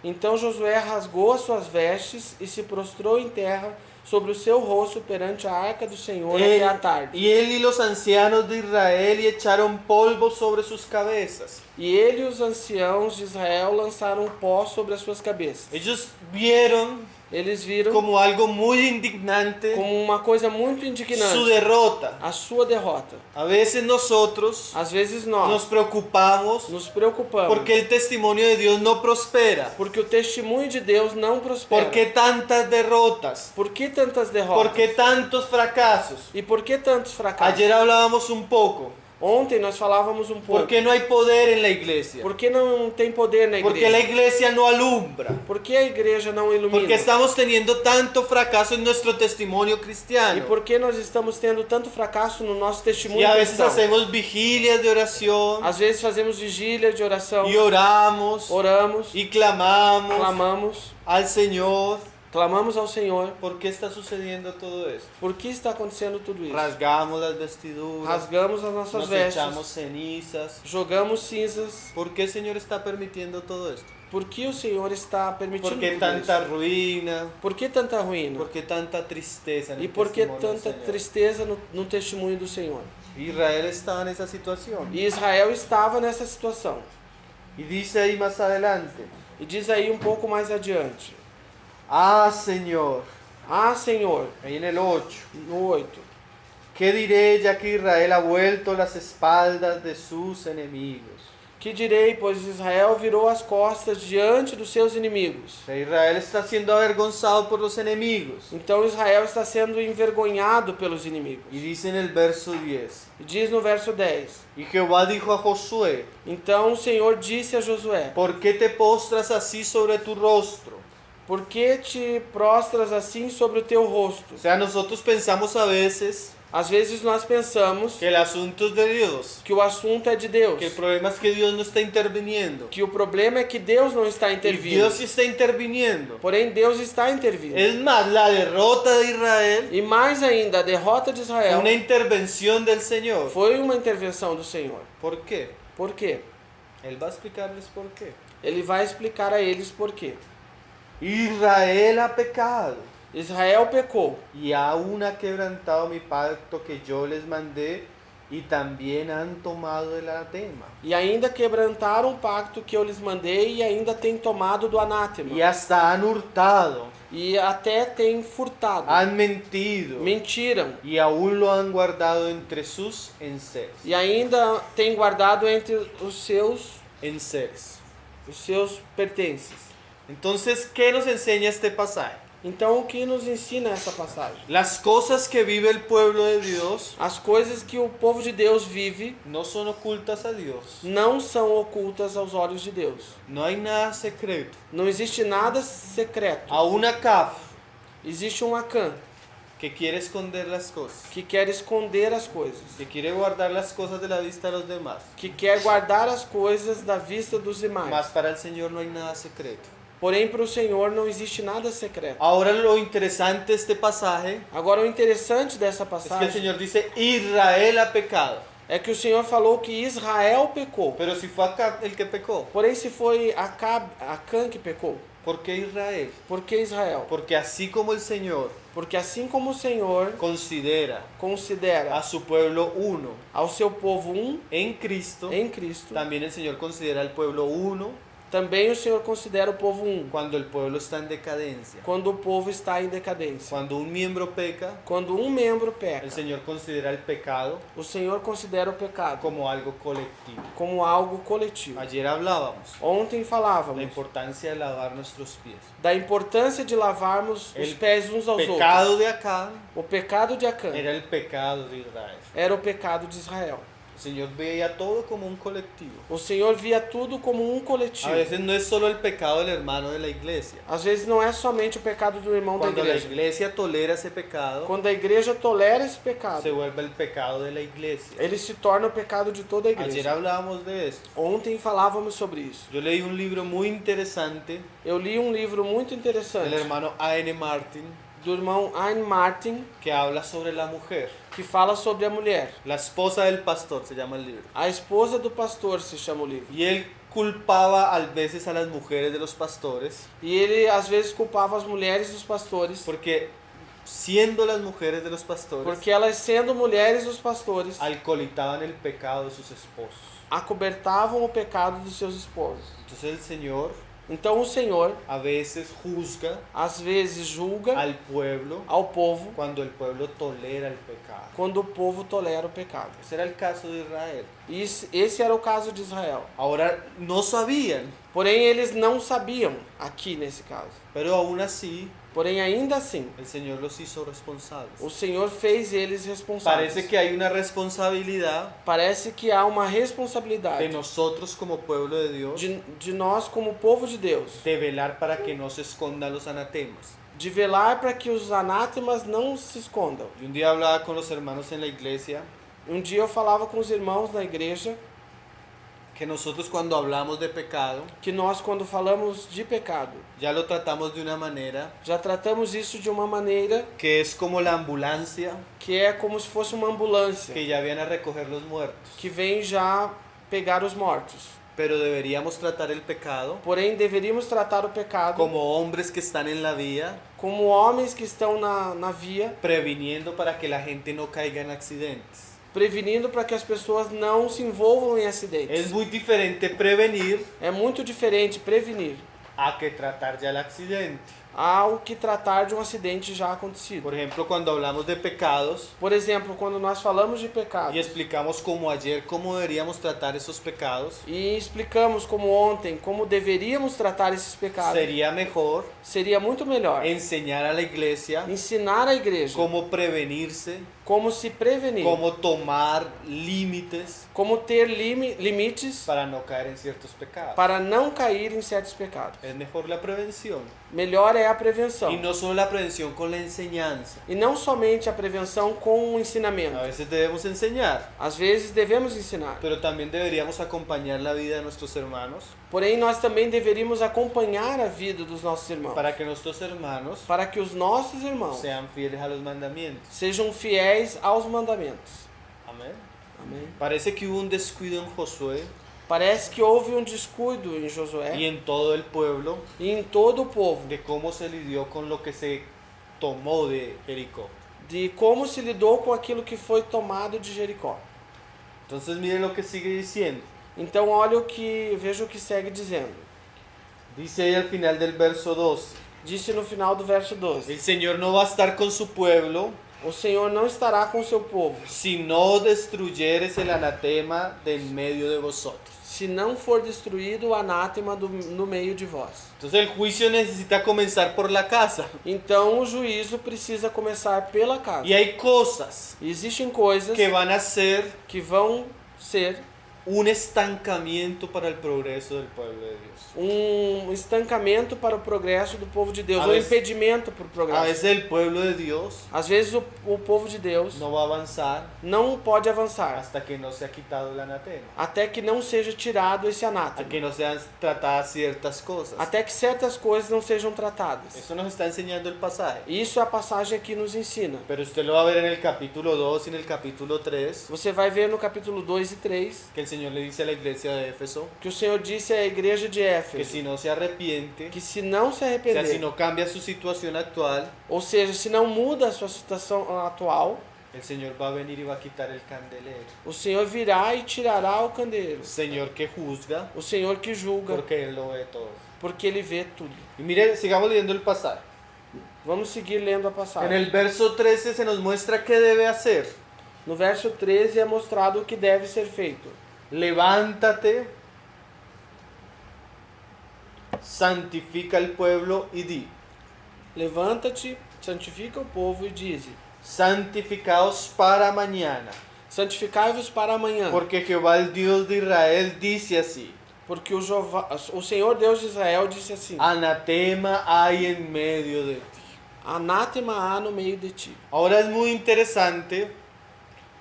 Então Josué rasgou as suas vestes e se prostrou em terra sobre o seu rosto perante a arca do Senhor até a tarde. Y él y los ancianos de Israel y echaron polvo sobre sus cabezas. E ele e os anciãos de Israel lançaram pó sobre as suas cabeças. Ellos vieron Eles viram como algo muy indignante como uma coisa muito su indignante derrota. a sua derrota. A veces nosotros Às vezes nos nós preocupamos nos preocupamos porque el testimonio de Dios no prospera. porque o testemunho de Deus não prospera. ¿Por qué tantas derrotas? Por que tantas ¿Por derrotas? qué tantos fracasos? E por que tantos fracassos? Ayer hablábamos un poco. Ontem nós falávamos um pouco. ¿Por qué no hay poder en la iglesia? Por que não tem poder na Porque la igreja? iglesia no alumbra. Por que a igreja não ilumina? Porque estamos teniendo tanto fracaso en nuestro testimonio E cristiano. por que nós estamos tendo tanto fracasso no nosso Y testemunho a veces cristão? hacemos vigilias de oración Às vezes fazemos vigília de oração, y oramos oramos, y clamamos clamamos, al Señor. clamamos ao Senhor. ¿Por qué está sucediendo todo esto? Por que está acontecendo tudo isso? Rasgamos las vestiduras, Rasgamos as nossas nos vestes, echamos cenizas. jogamos cinzas. ¿Por qué el Señor está permitiendo todo esto? Por que o Senhor está permitindo ¿Por qué tudo tanta isso? ruina? Por que tanta ruína? ¿Por qué tanta tristeza en E el por que testimonio del tanta Señor? tristeza no testemunho do Senhor? Israel está en esa situación. E Israel estava nessa situação. Y dice ahí más adelante: E diz aí um pouco mais adiante: Ah, Señor, Ah, Senhor, ahí en el 8, no 8. ¿qué diré ya que Israel ha vuelto las espaldas de sus enemigos? Que direi, pois Israel virou as costas diante dos seus inimigos. O sea, Israel está siendo avergonzado por los enemigos. Então Israel está sendo envergonhado pelos inimigos. Y dice en el verso 10: E diz no verso 10: Y Jehová dijo a Josué: Então o Senhor disse a Josué: ¿Por qué te postras así sobre tu rostro? Por que te prostras assim sobre o teu rosto? O sea, nosotros pensamos a veces Às vezes nós pensamos que el asunto es de Dios, que o assunto é de Deus, que el problema es que Dios no está interviniendo. que o problema é que Deus não está Y intervindo. Dios sí está interviniendo. Porém, Deus está intervindo. Es más, la derrota de Israel E mais ainda, a derrota de es Israel una intervención del Señor. foi uma intervenção do Senhor. ¿Por qué? Por quê? Él va a explicarles por qué. Ele vai explicar a eles por quê. Israel ha pecado Israel pecou y aún ha quebrantado mi pacto que yo les mandé, y también han tomado el anatema. e ainda quebrantaram o pacto que eu lhes mandei e ainda têm tomado do anátema. Y hasta han hurtado, E até têm furtado, han mentido, mentiram y aún lo han guardado entre sus enseres. e ainda têm guardado entre os seus pertences. Entonces, ¿qué nos enseña este pasaje? Então, o que nos ensina essa passagem? Las cosas que vive el pueblo de Dios As coisas que o povo de Deus vive no son ocultas a Dios. não são ocultas aos olhos de Deus. No hay nada secreto. Não existe nada secreto. Aún Acab, Existe um Acã que quiere esconder las cosas, que quer esconder as coisas, que quiere guardar las cosas de la vista de los demás. que quer guardar as coisas da vista dos demais. Mas para el Señor no hay nada secreto. Porém, para o Senhor não existe nada secreto. Ahora lo interesante de este pasaje Agora, o interessante dessa es que el passagem Señor dice: Israel ha pecado. é que o Senhor falou que Israel pecou. Pero si fue Acab el que pecó, Porém, se foi Acã que pecou, ¿por qué Israel? por que Israel? Porque así como el Señor Porque assim como o Senhor considera considera a su pueblo uno ao seu povo en Cristo, em Cristo, también el Señor considera al pueblo uno também o Senhor considera o povo cuando el pueblo está en decadencia. quando o povo está em decadência. Cuando un miembro peca, Quando um membro peca, el Señor considera el pecado o Senhor considera o pecado como algo colectivo. como algo coletivo. Ayer hablábamos Ontem de la falávamos importancia de lavar nuestros pies. da importância de lavarmos os pés uns aos El pecado outros. de Acab O pecado de Acã era el pecado de Israel. era o pecado de Israel. El Señor veía todo como un colectivo. O Senhor via tudo como um coletivo. A veces no es solo el pecado del hermano de la iglesia. Às vezes não é somente o pecado do irmão da Cuando la igreja. iglesia tolera ese pecado, Quando a igreja tolera esse pecado, se vuelve el pecado de la iglesia. ele se torna o pecado de toda a Ayer igreja. hablábamos de esto. Ontem falávamos sobre isso. Yo leí un libro muy interesante Eu li um livro muito del interessante hermano A.N. Martin, do irmão Ian Martin, que habla sobre la mujer. que fala sobre a mulher. La esposa del pastor se llama el libro. A esposa do pastor se chama o livro. Y él culpaba a veces a las mujeres de los pastores E ele às vezes culpava as mulheres dos pastores, porque siendo las mujeres de los pastores porque elas, sendo mulheres dos pastores, alcoholitaban el pecado de sus esposos. acobertavam o pecado dos seus esposos. Entonces el Señor Então o Senhor a veces juzga às vezes julga al pueblo ao povo cuando el pueblo tolera el pecado. quando o povo tolera o pecado. Ese era el caso de Israel. Esse era o caso de Israel. Ahora no sabían, Porém, eles não sabiam aqui nesse caso. pero aún así Porém, ainda assim, el Señor los hizo responsables. o Senhor fez eles responsáveis. Parece que hay una responsabilidad Parece que há uma de responsabilidade nosotros como pueblo de Dios de nós como povo de Deus, de velar para que no se escondan los anatemas. de velar para que os anátemas não se escondam. Y un día hablaba con los hermanos en la iglesia Um dia eu falava com os irmãos na igreja que nosotros cuando hablamos de pecado que nós, quando falamos de pecado, ya lo tratamos de una manera já tratamos isso de uma maneira que es como la ambulancia que é como se fosse uma ambulância que ya viene a recoger los muertos. que vem já pegar os mortos. Pero deberíamos tratar el pecado Porém, deveríamos tratar o pecado como hombres que están en la vía, como homens que estão na via, previniendo para que la gente no caiga en accidentes. prevenindo para que as pessoas não se envolvam em Es acidentes. muy diferente prevenir É muito diferente prevenir a que tratar ya el accidente. ao que tratar de um acidente já acontecido. Por ejemplo, cuando hablamos de pecados Por exemplo, quando nós falamos de pecado y explicamos como ayer cómo deberíamos tratar esos pecados, e explicamos como ontem como deveríamos tratar esses pecados, sería mejor seria muito melhor enseñar a la iglesia ensinar a igreja cómo prevenirse, como se prevenir, cómo tomar límites como ter limites para no caer en ciertos pecados. para não cair em certos pecados. Es mejor la prevención. Melhor é a prevenção. Y no solo la prevención con la enseñanza. E não somente a prevenção com o ensinamento. A veces debemos enseñar, Às vezes devemos ensinar. pero también deberíamos acompañar la vida de nuestros hermanos Porém, nós também deveríamos acompanhar a vida dos nossos irmãos. para que nuestros hermanos Para que os nossos irmãos sean fieles a los mandamientos. sejam fiéis aos mandamentos. Amén. Amém. Parece que hubo un descuido en Josué Parece que houve um descuido em y Josué en todo el pueblo e em todo o povo de cómo se lidió con lo que se tomó de Jericó. de como se lidou com aquilo que foi tomado de Jericó. Entonces miren lo que sigue diciendo. Então, veja o que segue dizendo. Dice ahí al final del verso 12. Disse no final do verso El 12: Señor no va a estar con su pueblo O Senhor não estará com o seu povo, si no destruyeres el anatema de en medio de vosotros. se não for destruído o anátema no meio de vós. Entonces el juicio necesita comenzar por la casa. Então o juízo precisa começar pela casa. Y hay cosas Existem coisas que van a ser que vão ser un estancamiento para el progreso del pueblo de Dios. estancamento para o progresso do povo de Deus, A ou veces- impedimento para o A progresso. veces el pueblo de Dios Às vezes o povo de Deus no va a avanzar não pode avançar hasta que no se ha quitado el anatema, até que não seja tirado esse hasta anátema, que no sean tratadas ciertas cosas. até que certas coisas não sejam tratadas. Eso nos está enseñando el pasaje. Isso a passagem aqui nos ensina. Pero usted lo va a ver en el capítulo 2 y en el capítulo 3, Você vai ver no capítulo 2 e 3 que el Señor le dice a la iglesia de Éfeso que o Senhor disse à igreja de que Éfeso si no se arrepiente, que se não se o sea, arrepender, si no cambia su situación actual, ou seja, se não muda a sua situação atual, el Señor va a venir y va a quitar el candelero. o Senhor virá e tirará o candeeiro. Señor que juzga, O Senhor que julga, porque Él lo ve todo. porque Ele vê tudo. Y mire, sigamos leyendo el pasaje. Vamos seguir lendo a En passagem. el verso 13 se nos muestra qué debe hacer. No verso 13 é mostrado o que deve ser feito. Levántate, santifica el pueblo y di: Levanta-te, santifica o povo e dize: santificaos para mañana, santificai-vos para amanhã, porque Jehová el Dios de Israel dice así: porque o Senhor Deus de Israel disse assim: anatema hay en medio de ti. anátema há no meio de ti. Ahora es muy interesante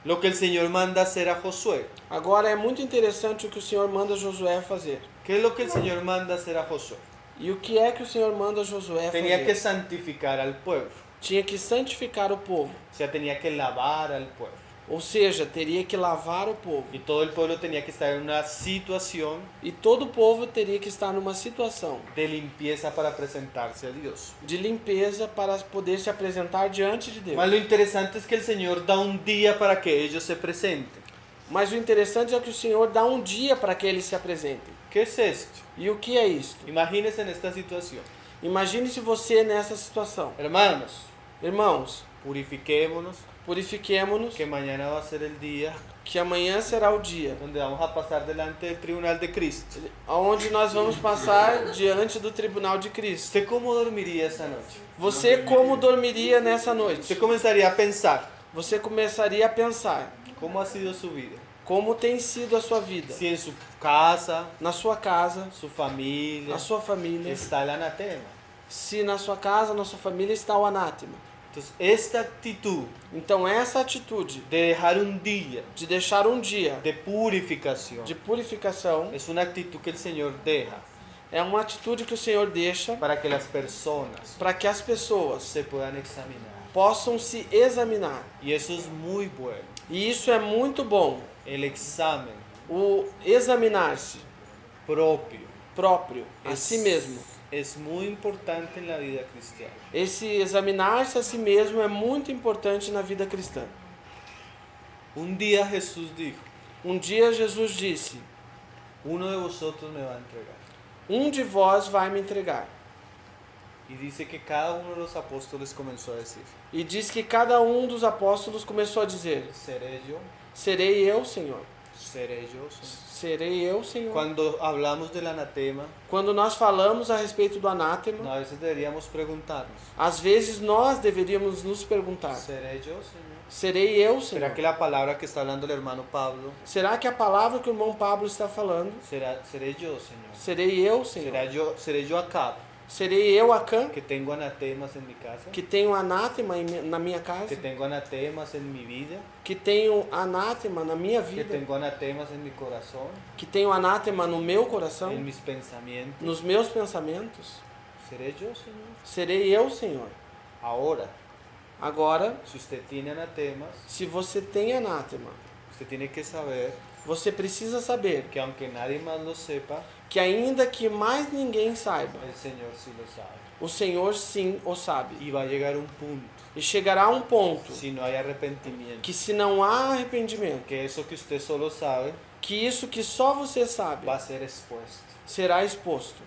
lo que el Señor manda hacer a Josué. Agora é muito interessante o que o Senhor manda Josué fazer. ¿Qué es lo que el Señor manda hacer a Josué? E o que é que o Senhor manda Josué Tenía que fazer? santificar al pueblo, Tinha que santificar o povo, o sea, tenía que lavar al pueblo. ou seja, teria que lavar o povo. Y todo el pueblo tenía que estar en una situación E todo o povo teria que estar numa situação de limpieza para presentarse a Dios. de limpeza para poder se apresentar diante de Deus. Mas lo interesante es que el Señor da un día para que ellos se presenten. Mas o interessante é que o Senhor dá um dia para que eles se apresentem. ¿Qué es esto? E o que é isto? Imagínense en esta situación. Imagine-se você nessa situação. Hermanos, Irmãos, purifiquémonos, purifiquemo-nos, que mañana va a ser el día que amanhã será o dia donde vamos a pasar delante del tribunal de Cristo. onde nós vamos passar diante do tribunal de Cristo. ¿Usted cómo dormiría esa noche? Você como dormiria nessa noite? Usted comenzaría a pensar, Você começaria a pensar ¿cómo ha sido su vida? como tem sido a sua vida. Si en su casa, Na sua casa, su familia, na sua família. está el anatema. Se na sua casa, na sua família está o anátema. Entonces, esta actitud Então essa atitude de dejar un día de deixar um dia de purificación de purificação es una actitud que el Señor deja é uma atitude que o Senhor deixa para que las personas para que as pessoas se puedan examinar. possam se examinar. Y eso es muy bueno. E isso é muito bom, El examen o examinar-se próprio, a si mesmo. es muy importante en la vida cristiana. Esse examinar-se a si mesmo é muito importante na vida cristã. Un día Jesús dijo, Um dia Jesus disse: uno de vosotros me va a entregar. um de vós vai me entregar. Y dice que cada uno de los apóstoles comenzó a decir, E diz que cada um dos apóstolos começou a dizer: seré yo, serei eu, Senhor. seré yo, Señor. Serei eu, Senhor. Cuando hablamos del anatema, Quando nós falamos a respeito do anátema, a veces deberíamos preguntarnos, às vezes nós deveríamos nos perguntar: ¿seré yo, Señor? serei eu, Senhor? ¿Será que la palabra que está hablando el hermano Pablo, Será que a palavra que o irmão Pablo está falando, seré yo, Señor? serei eu, Senhor? Seré yo acá, Serei eu, Acã, que tengo anatemas en mi casa, que tenho anátema na minha que casa, tengo anatemas en mi vida, que tenho anátema na minha que vida, tengo anatemas en mi corazón, que tenho anátema no meu coração, en mis pensamientos? nos meus pensamentos? ¿Seré yo, Señor? Serei eu, Senhor. Ahora, Agora, si usted tiene anatemas, se você tem anátema, usted tiene que saber você precisa saber que aunque nadie más lo sepa, que ainda que mais ninguém saiba, el Señor sí lo sabe. o Senhor sim o sabe. Y va a llegar un punto, E chegará um ponto si no hay arrepentimiento, que, se não há arrependimento, que eso que usted solo sabe que isso que só você sabe va a ser expuesto. será exposto.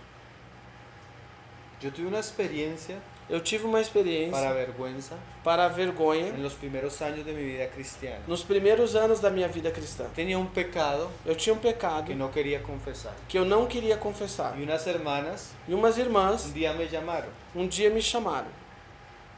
Yo tuve una experiencia Eu tive uma experiência para vergüenza para a vergonha en los primeros años de mi vida cristiana. nos primeiros anos da minha vida cristã. Tenía un pecado Eu tinha um pecado que no quería confesar. que eu não queria confessar. Y unas hermanas E umas irmãs un día me llamaron. um dia me chamaram.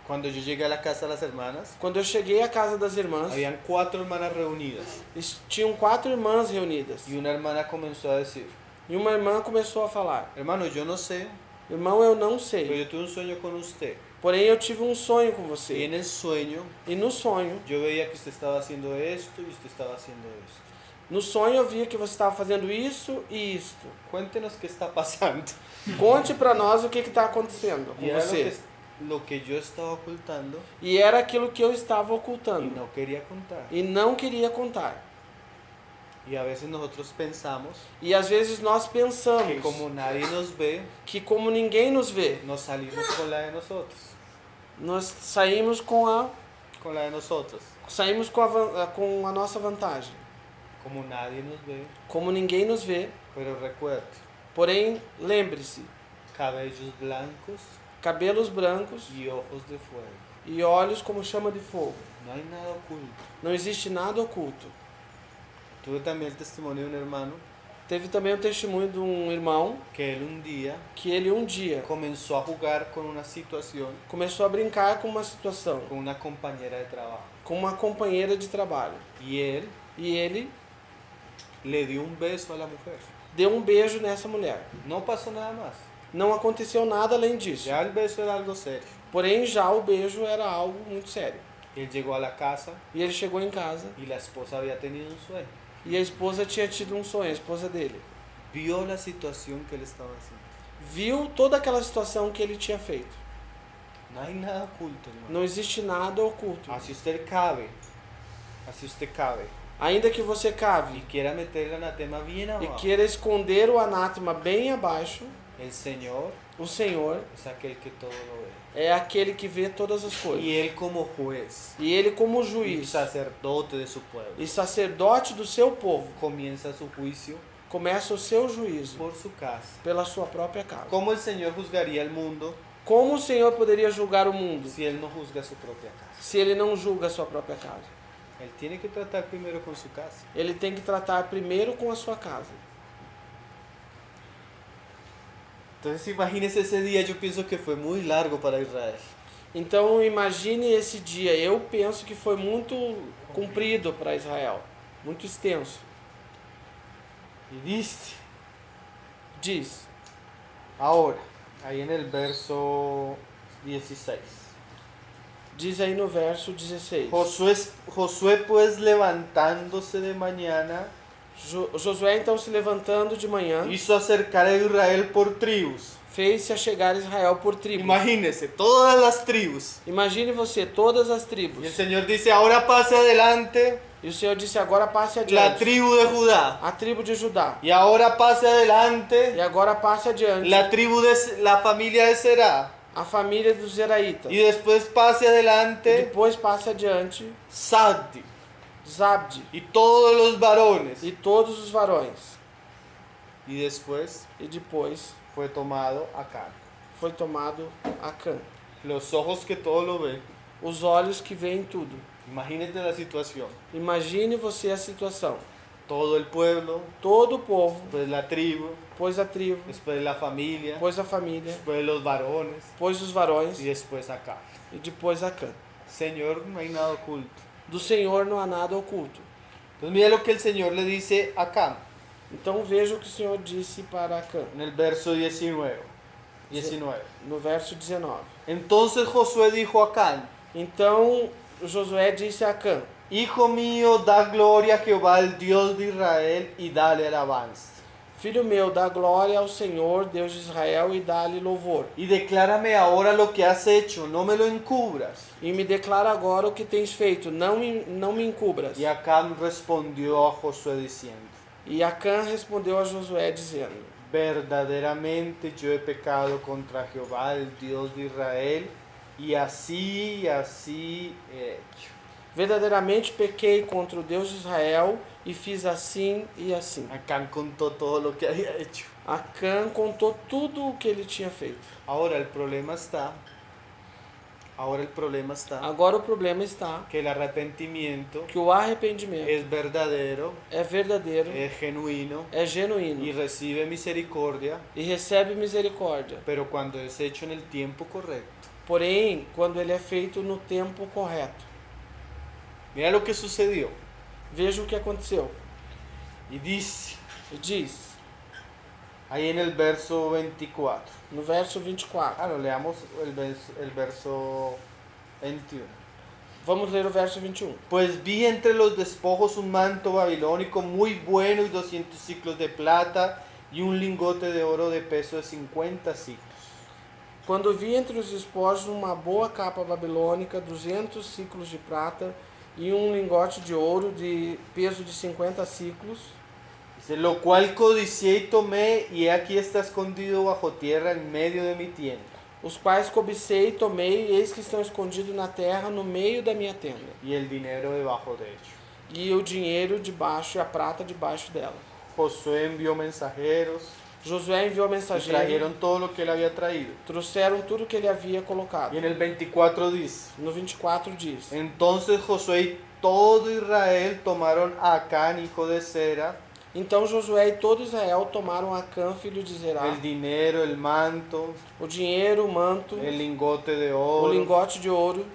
Cuando yo llegué a la casa de las hermanas, Quando eu cheguei à casa das irmãs, habían 4 hermanas reunidas. tinham 4 irmãs reunidas. Y una hermana comenzó a decir, E uma irmã começou a falar: hermano, yo no sé, irmão, eu não pero sei, yo tuve un sueño con usted. porém eu tive um sonho com Y você. en el sueño E no sonho, yo veía que usted estaba haciendo esto y usted estaba haciendo esto. no sonho eu via que você estava fazendo isso e isto. Cuéntenos qué está pasando. Conte pra nós o que está acontecendo com Y era você. lo que yo estaba ocultando E era aquilo que eu estava y ocultando no quería contar. e não queria contar. Y a veces nosotros pensamos E às vezes nós que pensamos como nadie nos ve, que como ninguém nos vê, nos salimos con la de nosotros. nós saímos com a com a nossa vantagem. Como nadie nos ve, Como ninguém nos vê, pero recuerde, porém lembre-se, cabellos blancos cabelos brancos y ojos de fuego. e olhos como chama de fogo. No hay nada oculto. Não existe nada oculto. Tuve también el testimonio de un hermano Teve também o testemunho de um irmão que él un día que ele um dia comenzó a jugar con una situación começou a brincar com uma situação, con una compañera de trabajo. com uma companheira de trabalho. Y él E ele le dio un beso a la mujer. deu um beijo nessa mulher. No pasó nada más. Não aconteceu nada além disso. Ya el beso era algo serio. Porém, já o beijo era algo muito sério. Él llegó a la casa E ele chegou em casa y la esposa había tenido un sueño. e a esposa tinha tido um sonho, a esposa dele. Vio la situación que él estaba haciendo. Viu toda aquela situação que ele tinha feito. No hay nada oculto, hermano. Não existe nada oculto. Así usted cabe Ainda que você y cave quiera meter el anatema bien e abajo, queira esconder o anátema bem abaixo, el Señor o Senhor es aquel que todo lo ve. é aquele que vê todas as coisas. Y él como juez E ele, como y juiz sacerdote de su pueblo, e sacerdote do seu povo, comienza su juicio começa o seu juízo por su casa. pela sua própria casa. ¿Cómo el Señor juzgaría el mundo Como o Senhor poderia julgar o mundo si Él no juzga su propia casa? se ele não julga a sua própria casa? Él tiene que tratar primero con su casa. Ele tem que tratar primeiro com a sua casa. Entonces imagínese ese día, yo pienso que fue muy largo para Israel. Então imagine esse dia. Eu penso que foi muito comprido para Israel, muito extenso. Y dice, Diz, ahora, ahí en el verso 16. diz aí no verso 16. Josué pues levantándose de mañana, Josué então se levantando de manhã, hizo acercar a Israel por tribus. fez-se a chegar a Israel por tribos. Imagínese, todas las tribus. Imagine você, todas as Y tribos. el Señor dice, ahora pase adelante E o Senhor disse, agora passe la adiante. tribu de Judá. A tribo de Judá. Y ahora pase E adelante agora passe adiante la familia de Será. a família dos Zeraitas. Y después pase E adelante depois passe adiante Zabdi Zabdi y todos los varones. e todos os varões. Y después E depois fue tomado Acán. foi tomado Acã. Los ojos que todo lo ven. Os olhos que veem tudo. Imagínate la situación. Imagine você a situação. Todo el pueblo, Todo o povo, después la tribu, depois a tribo, después la familia, depois a família, después los varones depois os varões y después Acán. e depois Acã. Señor, no hay nada oculto. Do Senhor não há nada oculto. Entonces mira lo que el Señor le dice a Acán Então veja o que o Senhor disse para Acã, en el verso 19. no verso 19. Entonces Josué dijo a Acán, Então Josué disse a Acã: Hijo mío, da gloria a Jehová, el Dios de Israel, y dale alabanza. Filho meu, dá glória ao Senhor, Deus de Israel, e dá-lhe louvor. Y declárame ahora lo que has hecho, no me lo encubras. E me declara agora o que tens feito, não me encubras. Y Acán respondió a Josué diciendo, E Acã respondeu a Josué dizendo: verdaderamente yo he pecado contra Jehová, el Dios de Israel, y así he hecho. verdadeiramente pequei contra o Deus de Israel e fiz assim e assim. Acán contó todo lo que había hecho. Acã contou tudo o que ele tinha feito. Ahora el problema está Agora o problema está que el arrepentimiento que o arrependimento es verdadero, é verdadeiro, es genuino é y genuíno recibe misericordia, e recebe misericórdia. pero cuando es hecho en el tiempo correcto. Porém, quando ele é feito no tempo correto. Mira lo que sucedió. Veja o que aconteceu. Y dice, E diz, ahí en el verso 24. no verso 24. Ah, no, leamos el verso 21. Vamos ler o verso 21. Pues vi entre los despojos un manto babilónico muy bueno y 200 ciclos de plata y un lingote de oro de peso de 50 ciclos. Quando vi entre os despojos uma boa capa babilônica, 200 ciclos de prata e um lingote de ouro de peso de 50 ciclos, Dice, lo cual codicié y tomé, y he aquí está escondido bajo tierra en medio de mi tienda. os quais cobicei e tomei, e eis que estão escondidos na terra, no meio da minha tenda. Y el dinero debajo de ello. E o dinheiro debaixo e a prata debaixo dela. Josué envió mensajeros Josué enviou y mensageiro, trajeron todo lo que él había traído. trouxeram tudo que ele havia colocado. Y en el 24 dice, No 24 diz: entonces Josué y todo Israel tomaron a Acán, hijo de Zera, Então Josué e todo Israel tomaram Acã, filho de Zerá, el dinero, el manto, o dinheiro, o manto, el lingote de o oro, lingote de ouro,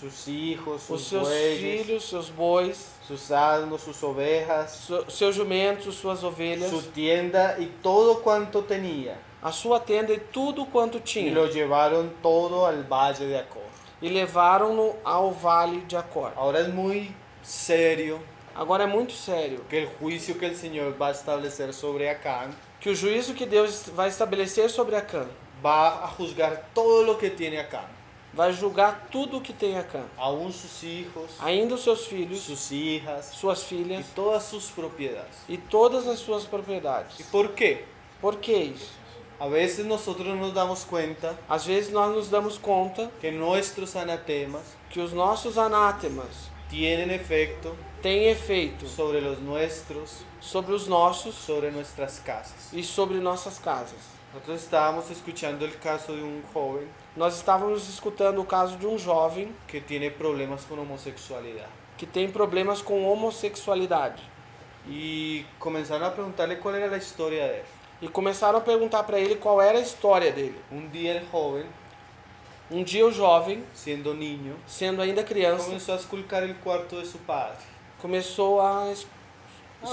sus hijos, os sus seus bueyes, filhos, seus bois, sus asnos, sus ovejas, seus jumentos, suas ovelhas, su tienda y todo cuanto tenía. a sua tenda e tudo quanto Y tinha. lo llevaron todo al valle de Acor. E levaram-no ao vale de Acor. Ahora es muy serio Agora é muito sério que el juicio que el Señor va a establecer sobre Acán que o juízo que Deus vai estabelecer sobre Acã va a juzgar todo lo que tiene Acán, vai julgar tudo o que tem Acã, aún sus hijos, ainda os seus filhos, sus hijas suas y filhas todas sus propiedades. e todas as suas ¿Y propriedades. por qué? Por que isso? A veces nosotros nos damos cuenta Às vezes nós nos damos conta que nuestros anatemas que os nossos anátemas tienen efecto tem efeito sobre los nuestros, sobre os nossos sobre nuestras casas. e sobre nossas casas. Nosotros estábamos escuchando el caso de un joven Nós estávamos escutando o caso de um jovem que tiene problemas con homosexualidad. que tem problemas com homossexualidade. Y comenzaron a preguntarle cuál era la historia de él. E começaram a perguntar para ele qual era a história dele. Un día el joven, Um dia o jovem, siendo niño, sendo ainda criança, comenzó a esculcar el cuarto de su padre. começou a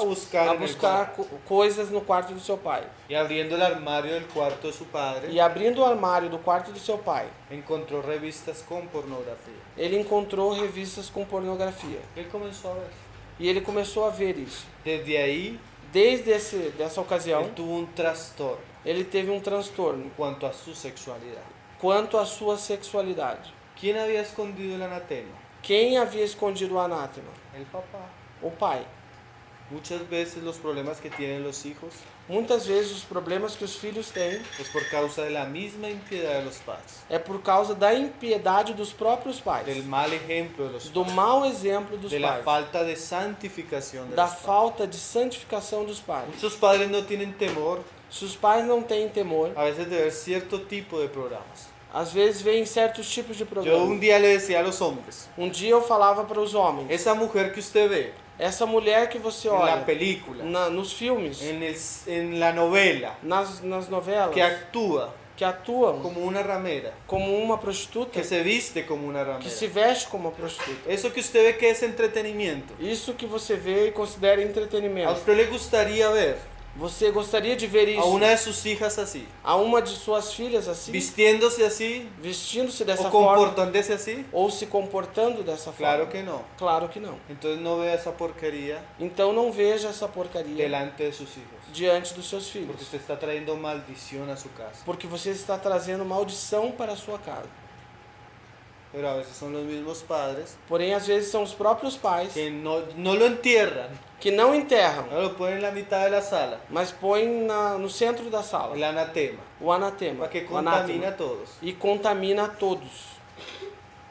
buscar, en el buscar cuarto. coisas no quarto do seu pai. Y abriendo el armario del cuarto de su padre, E abrindo o armário do quarto do seu pai, encontró revistas con pornografía. ele encontrou revistas com pornografia. Él comenzó a ver. E ele começou a ver isso. Desde ahí, Desde dessa ocasião, él tuvo un trastorno ele teve um transtorno en cuanto a su sexualidad. quanto à sua sexualidade. ¿Quién había escondido el anatema? Quem havia escondido o anátema? El papá. O pai. Muchas veces los problemas que tienen los hijos Muitas vezes os problemas que os filhos têm es por causa de la misma impiedad de los padres, é por causa da impiedade dos próprios pais, del mal ejemplo de los do padres, mau exemplo dos de la pais, falta de santificación de da los padres. falta de santificação dos pais. Muchos padres no tienen temor Se os pais não têm temor, a veces de ver cierto tipo de programas. às vezes veem certos tipos de Yo un programas. día le decía a los hombres, Um dia eu falava para os homens, esa mujer que usted ve essa mulher que você en la olha película, nos filmes, en la novela, nas novelas, que actúa que atuam como una ramera, como uma prostituta, que se viste como una que se ramera. veste como uma prostituta. Eso que usted ve que es entretenimiento, Isso que você vê e considera ¿a entretenimento. usted le gustaría ver Você gostaria de ver a isso una de sus hijas así, a uma de suas filhas assim, vistiéndose así vestindo-se o dessa forma comportándose así? ou se comportando dessa Claro forma? que no. Claro que não. Entonces no vea esa porquería Então não veja essa porcaria delante de sus hijos, diante dos seus porque filhos, usted está trayendo maldición a su casa. porque você está trazendo maldição para a sua casa. Pero a veces son los mismos padres Porém, às vezes são os próprios pais que no lo entierran, que não enterram, no lo ponen en la mitad de la sala, mas põem no centro da sala el anatema, o anatema, para que o anátema, contamina a todos. e contamina a todos.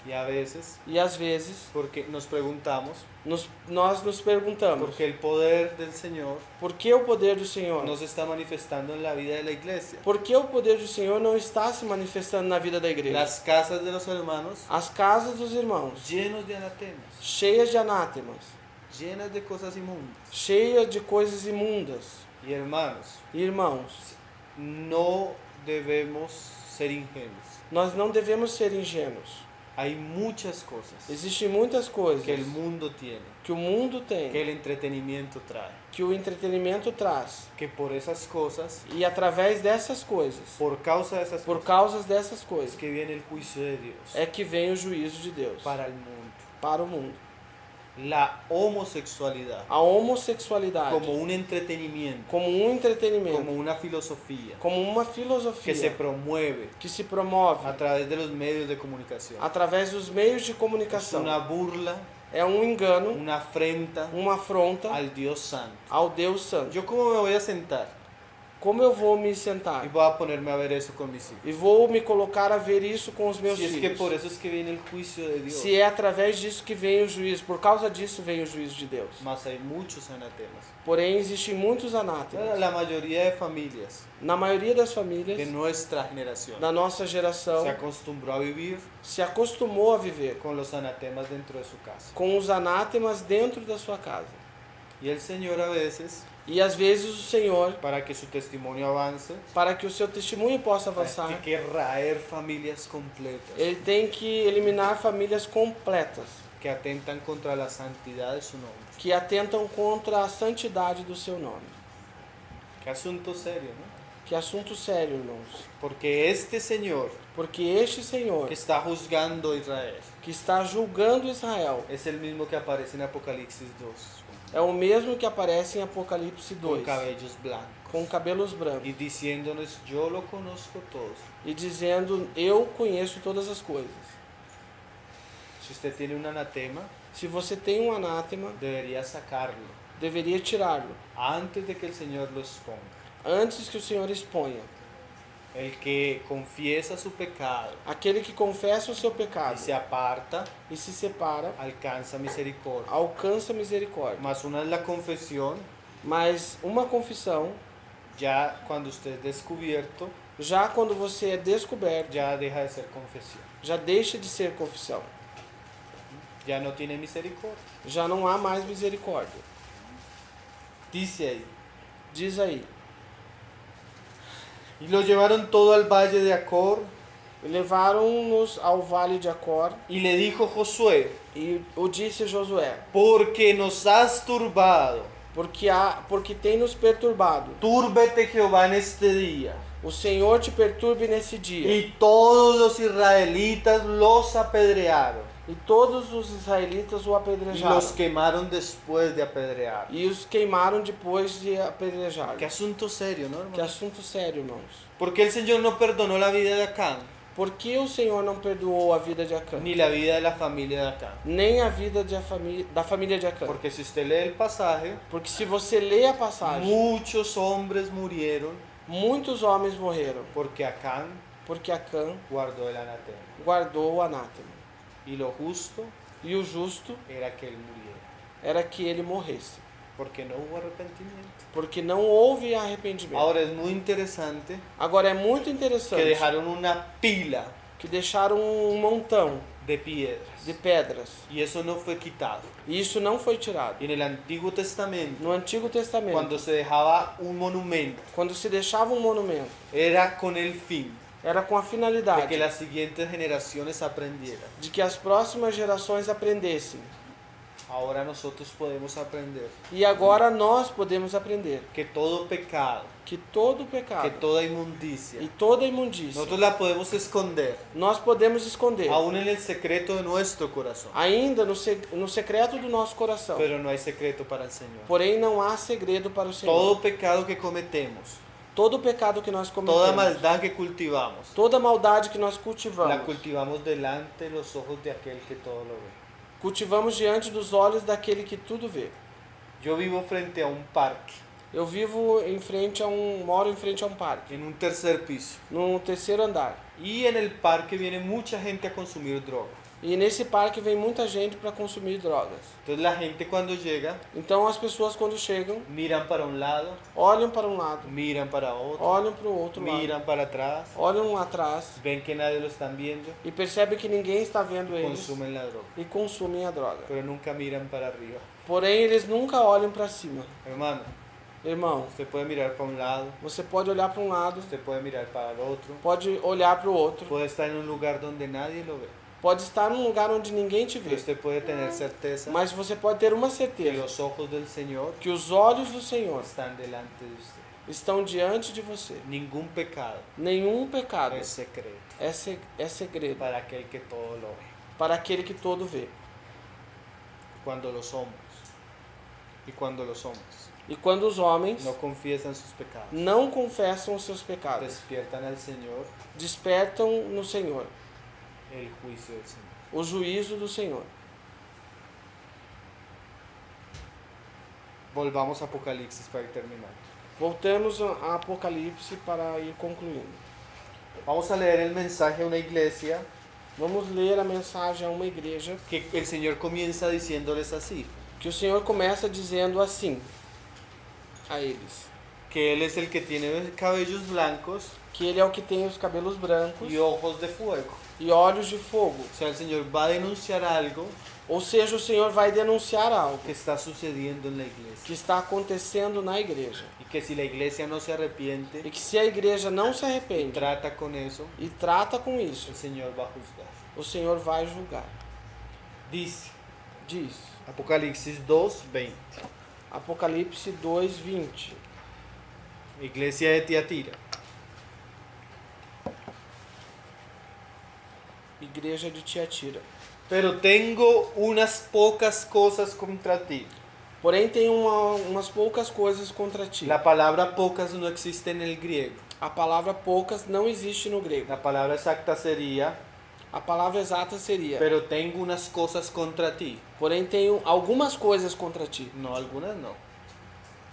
Y a veces, E às vezes porque nos preguntamos, nós nos perguntamos porque el poder del Señor por que o poder do Senhor? no se está manifestando en la vida de la iglesia. Por que o poder do Senhor não está se manifestando na vida da igreja? Las casas de los hermanos As casas dos irmãos, llenos de anatemas, cheias de anátemas, llenas de cosas inmundas. cheias de coisas imundas. Y hermanos, Irmãos, no debemos ser ingenuos. nós não devemos ser ingênuos. Hay muchas cosas Existem muitas coisas que el mundo tiene, que o mundo que tem, el entretenimiento trae, que o entretenimento traz. que por esas cosas, E através dessas coisas, por causa de esas por cosas, causa dessas es coisas, que viene el juicio de Dios é que vem o juízo de Deus para el mundo. para o mundo. La homosexualidad A homossexualidade como un entretenimiento, como um entretenimento, como una filosofía como uma que se filosofia promueve que se promove a través de los medios de comunicación. através dos meios de Es comunicação. una burla, É um engano, una afrenta uma afronta al Dios Santo. ao Deus Santo. ¿Yo cómo me voy a sentar Como eu vou me y sentar voy a ponerme a ver eso con mis hijos? e vou me colocar a ver isso com os meus Si es que filhos? por eso es que viene el juicio de Dios. Se é através disso que vem o juízo, por causa disso vem o juízo de Deus. Mas hay muchos anatemas. Porém, existem muitos anátemas. La mayoría de familias Na maioria das de famílias nuestra generación da nossa geração se acostumbró a vivir se acostumou a viver con los anatemas dentro de su casa. com os anátemas dentro da sua casa. Y el Señor a veces, E às vezes o Senhor, para que su testimonio avance, para que o seu testemunho possa tiene avançar, que raer familias completas ele tem que eliminar famílias completas que atentan contra la santidad de su nombre. que atentam contra a santidade do seu nome. Qué asunto serio, ¿no? Que assunto sério, irmãos. Porque este Señor Porque este Senhor que está juzgando a Israel que está julgando Israel es el mismo que aparece en Apocalipsis 2, é o mesmo que aparece em Apocalipse con 2, cabellos blancos, com cabelos brancos, y diciéndonos, yo lo conozco todo. e dizendo, eu conheço todas as coisas. Si usted tiene un anatema, Se você tem um anátema, debería sacarlo deveria tirá-lo, antes de que el Señor lo exponga. antes que o Senhor exponha. El que confiesa su pecado Aquele que confessa o seu y pecado se aparta e se separa, alcanza misericordia. alcança misericórdia. Más una es la confesión, Mas uma confissão, ya cuando usted es descubierto, já quando você é descoberto, ya deja de ser confesión. já deixa de ser confissão. Ya no tiene misericordia. Já não há mais misericórdia. Dice ahí. Diz aí. Y lo llevaron todo al valle de Acor Levaram-nos ao vale de Acor y le dijo Josué, e o disse Josué, porque nos has turbado, porque tem nos perturbado. túrbete Jehová en este día. O Senhor te perturbe nesse dia. Y todos los israelitas los apedrearon E todos os israelitas o y apedrejaram. los quemaron después de apedrear. E os queimaram depois de apedrejar. Qué asunto serio, ¿no, Que hermano? assunto sério, irmãos. ¿Por qué el Señor no perdonó la vida de Acán, Por que o Senhor não perdoou a vida de Acã? ni la vida de la familia de Acán? Nem a vida da família de Acã. Porque si usted lee el pasaje, Porque se você lê a passagem, muchos hombres murieron muitos homens morreram. porque Acán Porque Acã guardó el anatema. guardou o anátema. Y lo justo E o justo era que él muriera, era que ele morresse. porque no hubo arrepentimiento. Porque não houve arrependimento. Ahora es muy interesante Agora é muito que interessante dejaron una pila que deixaram um montão de piedras de pedras. y eso no fue quitado. E isso não foi tirado. Y en el Antiguo Testamento, No Antigo Testamento, cuando se dejaba un monumento, quando se deixava um monumento, era con el fin era com a de finalidade que las siguientes generaciones aprendieran. de que as próximas gerações aprendessem. Ahora nosotros podemos aprender E agora nós podemos aprender que todo pecado, que todo que pecado toda inmundicia, e toda imundícia nosotros la podemos esconder, nós podemos esconder, aún en el secreto de nuestro corazón. ainda no secreto do nosso coração. Pero no hay secreto para el Señor. Porém, não há segredo para o Senhor. Todo pecado que cometemos, Todo pecado que nós cometemos, toda maldad que cultivamos, toda maldade que nós la cultivamos, cultivamos delante de los ojos de aquel que todo lo ve. cultivamos diante dos olhos daquele que tudo vê. Yo vivo frente a un parque, Eu moro em frente a um parque, en un tercer piso, no terceiro andar. y en el parque viene mucha gente a consumir droga. E nesse parque vem muita gente para consumir drogas. Entonces la gente cuando llega, Então as pessoas quando chegam, miran para un lado, olham para um lado, miran para otro, olham para o outro lado, miran para atrás, olham atrás ven que nadie lo están viendo, e percebem que ninguém está vendo eles consumen la droga, e consumem a droga. pero nunca miran para arriba. Porém, eles nunca olham para cima. Hermano, Irmão, usted puede mirar para un lado, você pode olhar para um lado, usted puede mirar para el otro, pode olhar para o outro, puede estar en un lugar donde nadie lo ve, pode estar num lugar onde ninguém te pero vê, usted puede tener certeza mas você pode ter uma que certeza los ojos del Señor que os olhos do Senhor están delante de usted. estão diante de você. Ningún pecado Nenhum pecado es secreto é segredo para aquel que todo lo ve. para aquele que todo vê. Cuando los hombres E quando os homens no confiesan sus pecados, não confessam os seus pecados, despiertan al Señor despertam no Senhor el juicio del Señor. o juízo do Senhor. Volvamos a Apocalipsis para ir terminando. Voltamos a Apocalipse para ir concluindo. Vamos a leer el mensaje a una iglesia Vamos ler a mensagem a uma igreja que el Señor comienza diciéndoles así, que o Senhor começa dizendo assim a eles, que Él es el que tiene cabellos blancos que Ele é o que tem os cabelos brancos y ojos de fuego. e olhos de fogo. O sea, el Señor va a denunciar algo Ou seja, o Senhor vai denunciar algo que está sucediendo en la que iglesia. está acontecendo na igreja. Y que si la iglesia no se E arrepiente que se a igreja não se y arrepende trata con eso, e trata com isso, el Señor va a juzgar. o Senhor vai julgar. Dice Diz Apocalipsis 2:20. Apocalipse 2:20. Iglesia de Tiatira. Igreja de Tiatira. Pero tengo unas pocas cosas contra ti. Porém tem umas poucas coisas contra ti. La palabra pocas no existe en el griego. A palavra poucas não existe no grego. La palabra exacta sería, A palavra exata seria: pero tengo unas cosas contra ti. porém tenho algumas coisas contra ti. No, algunas no.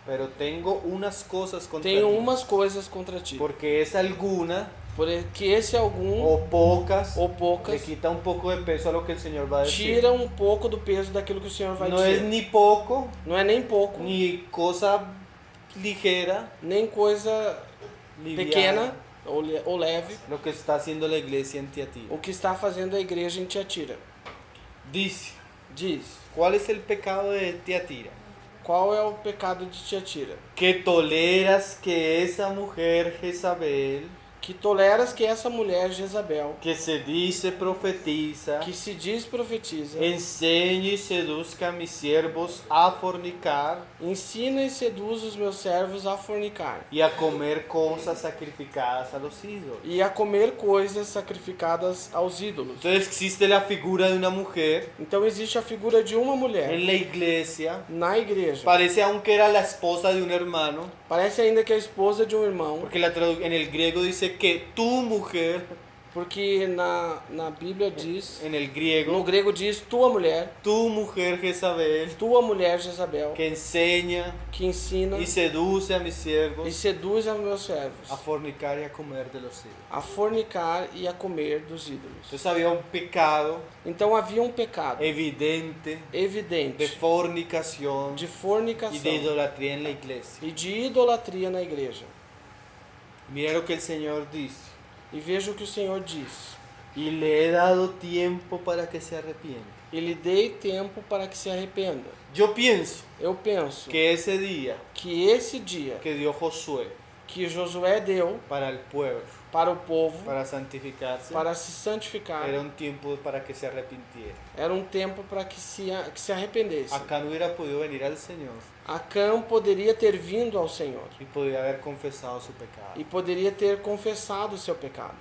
pero tengo unas cosas contra tenho ti, umas coisas contra ti. porque es alguna Porque esse algum o pocas ou le poucas quita un poco de peso a lo que el Señor va a decir. tira um pouco do peso daquilo que o Senhor vai No es dizer. ni poco, Não é nem pouco, ni cosa ligera, nem coisa liviana, pequena ou leve, lo que está haciendo la iglesia en Tiatira. o que está fazendo a igreja em Tiatira. Dice, Diz, ¿cuál es el pecado de Tiatira? qual é o pecado de Tiatira? Que toleras que esa mujer Jezabel, Que toleras que essa mulher Jezabel, que se dice profetiza, que se diz profetiza, enseñe y seduzca a mis siervos a fornicar ensina e seduz os meus servos a fornicar y a comer cosas sacrificadas a los ídolos. e a comer coisas sacrificadas aos ídolos. Entonces existe la figura de una mujer Então existe a figura de uma mulher en la iglesia, na igreja. parece aunque era la esposa de un hermano, Parece ainda que é a esposa de um irmão, porque en el griego dice que tu mujer, porque na Bíblia diz, en el no griego, grego diz tua mulher Jezabel, que enseña que ensina y seduce a mis e siervos seduz aos meus servos a fornicar y a comer de los ídolos. a fornicar e a comer dos ídolos. Entonces había un pecado Então havia um pecado evidente de evidente fornicación de y fornicação de idolatría en la iglesia. e de idolatria na igreja. Mira lo que el Señor dice. E veja o que o Senhor diz. Y le he dado tiempo para que se arrepienta. E lhe dei tempo para que se arrependa. Yo pienso Eu penso que ese día que esse dia que dio Josué que Josué deu para el pueblo, para o povo, para santificarse, para se santificar, era un tiempo para que se arrepintiera. era um tempo para que se arrependesse. Acá no hubiera podido venir al Señor Acã poderia ter vindo ao Senhor y podría haber confesado su pecado. e poderia ter confessado o seu pecado.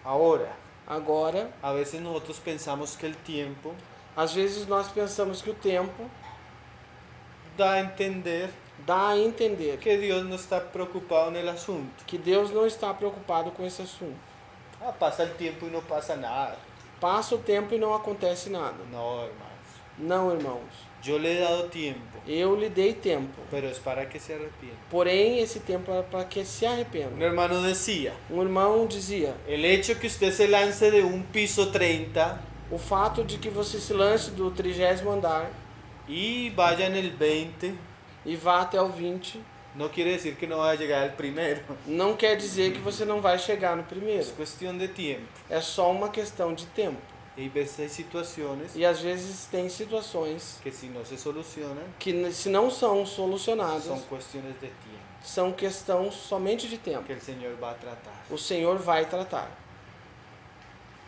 Ahora, Agora, a veces nosotros pensamos que el tiempo às vezes nós pensamos que o tempo da a entender dá a entender que Dios no está preocupado en el asunto. que Deus não está preocupado com esse assunto. Ah, pasa el tiempo y no pasa nada. Passa o tempo e não acontece nada. No, hermanos. Não, irmãos. Yo le he dado tiempo, Eu lhe dei tempo. pero es para que se arrepienta. Porém, esse tempo era para que se Un arrependa. hermano decía, Um irmão dizia, el hecho que usted se lance de un piso 30 o fato de que você se lance do 30º andar y vaya en el 20, e vá até o 20, no quiere decir que no vaya a llegar al primero. não quer dizer que você não vai chegar no Es primeiro. cuestión de tiempo. É só uma questão de tempo. Y hay veces hay situaciones E às vezes tem situações que si no se solucionan, que, se não são son solucionadas, cuestiones de tiempo são questão somente de tempo. que el Señor va a tratar. O Senhor vai tratar.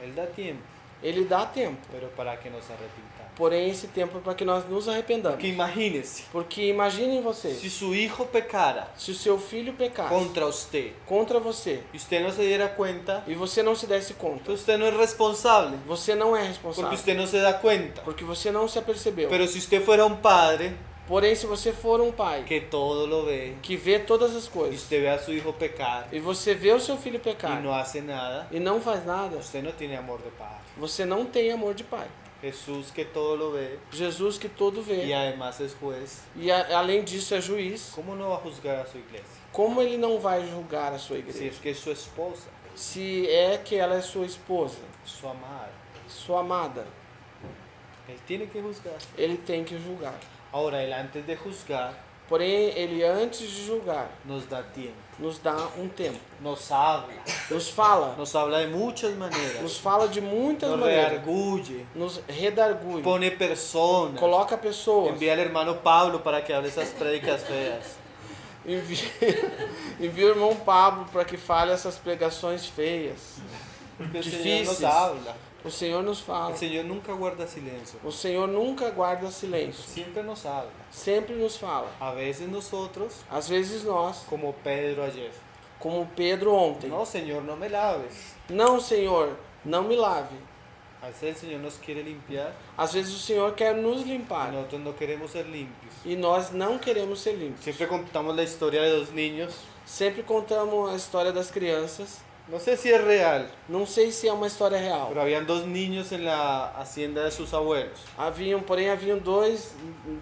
Él da tiempo, Ele dá tempo. pero para que nos arrepintamos. Porém, esse tempo é para que nós nos arrependamos. Que imagínese, Porque imaginem si vocês, su hijo pecara se o seu filho pecasse contra usted contra você y usted no se diera cuenta, e você não se desse conta, entonces usted no es responsable, você não é porque responsável. usted no se da cuenta. Porque você não se apercebeu. Pero si usted fuera un padre Porém, se você for um pai que todo lo ve, que vê todas as y coisas usted ve a su hijo pecar e você vê o seu filho y pecar no hace nada, e não faz nada, usted no tiene amor de padre. você não tem amor de pai. Jesús que todo lo ve Jesus que todo y vê además es juez, e além disso é juiz, ¿cómo no va a juzgar a su iglesia? como ele não vai julgar a sua Si igreja? es que es su esposa, Se é que ela é sua esposa, su amada, sua amada, él tiene que juzgar. ele tem que julgar. Ahora, él antes de juzgar Porém, ele antes de julgar, nos da tiempo, nos dá um tempo. nos habla de muchas maneras, nos fala de muitas nos maneiras, redarguye, nos redargui, pone personas, coloca pessoas, envía al hermano Pablo para que hable esas prédicas feas. envia o irmão Pablo para que fale essas pregações feias. Porque el Difíciles. Señor nos habla. O Senhor nos fala. El Señor nunca guarda silencio, O Senhor nunca guarda silêncio. siempre nos habla. Sempre nos fala. A veces nosotros, Às vezes nós, como Pedro ayer, como Pedro ontem, no Señor, no me laves. não, Senhor, não me lave. A veces el Señor nos quiere limpiar Às vezes o Senhor quer nos y limpar nosotros no queremos ser limpios. e nós não queremos ser limpos. Siempre contamos la historia de dos niños. Sempre contamos a história das crianças. No sé si es real, Não sei se é uma história real. pero habían dos niños en la hacienda de sus abuelos. Porém haviam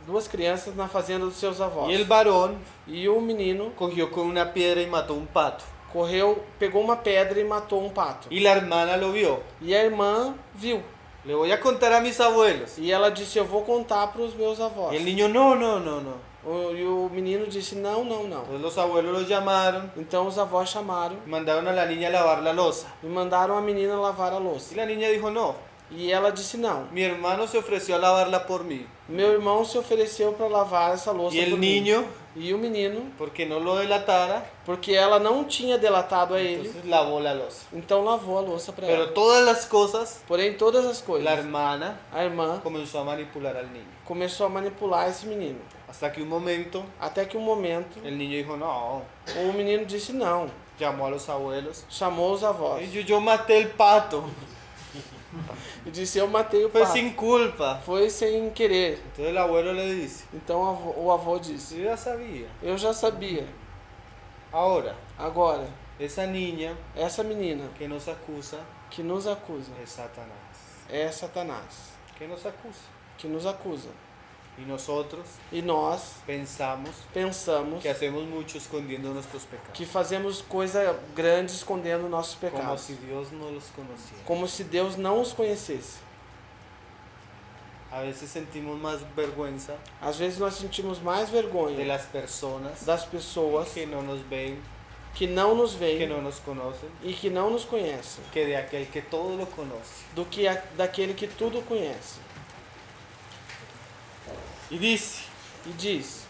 duas crianças na fazenda dos seus avós. Y el varón E o menino cogió con una piedra y mató un pato. correu, pegou uma pedra e matou um pato. Y la hermana lo vio. E a irmã viu. Le voy a contar a mis abuelos. E ela disse, eu vou contar para os meus avós. Y el niño, no, no, no, no. E o menino disse, não, não, não. Entonces los abuelos los llamaron Então os avós chamaram y mandaron a la niña a lavar la loza. e mandaram a menina lavar a louça. Y la niña dijo, no, E ela disse, não. mi hermano se ofreció a lavarla por mí. Meu irmão se ofereceu para lavar essa louça Y el por mim. niño, E o menino, porque no lo delatara, porque ela não tinha delatado a ele, entonces lavó la loza. então lavou a louça para Pero ela. todas las cosas, Porém, todas as la coisas, hermana a irmã comenzó a manipular al niño. começou a manipular esse menino. Hasta que un momento, Até que um momento, el niño dijo, no, o menino disse não. llamó a los abuelos. Chamou os avós. Y yo maté el pato, E disse, eu matei o fue pato. sin culpa. Foi sem querer. Entonces el abuelo le dice, Então o avô disse, yo ya sabía. eu já sabia. Ahora, Agora, esa niña essa menina que nos acusa que nos acusa es Satanás. é Satanás. Que nos acusa. Que nos acusa. Y nosotros E nós pensamos pensamos que hacemos mucho escondiendo nuestros pecados. que fazemos coisa grande escondendo nossos Como pecados. si Dios no los conociera. Como se Deus não os conhecesse. A veces sentimos más vergüenza Às vezes nós sentimos mais de vergonha las personas das pessoas que no nos ven, que não nos que veem no nos conocen, e que não nos conhecem, que de aquel que todo lo conoce. do que daquele que tudo conhece. Y dice, E diz,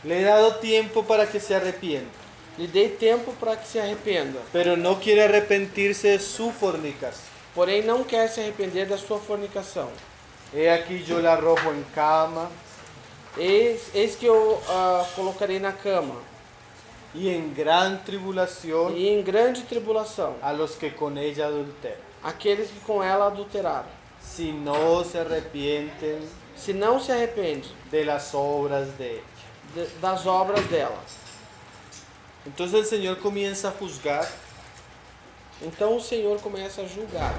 le he dado tiempo para que se arrepienta, lhe dei tempo para que se arrependa, pero no quiere arrepentirse de su fornicación. porém não quer se arrepender da sua fornicação. He aquí yo la arrojo en cama Eis que eu colocarei na cama, y en gran tribulación e em grande tribulação, a los que con ella adulteran. aqueles que com ela adulteraram. Si no se arrepienten Se não se arrepende de las obras de ella. das obras dela. Entonces el Señor comienza a juzgar Então o Senhor começa a julgar.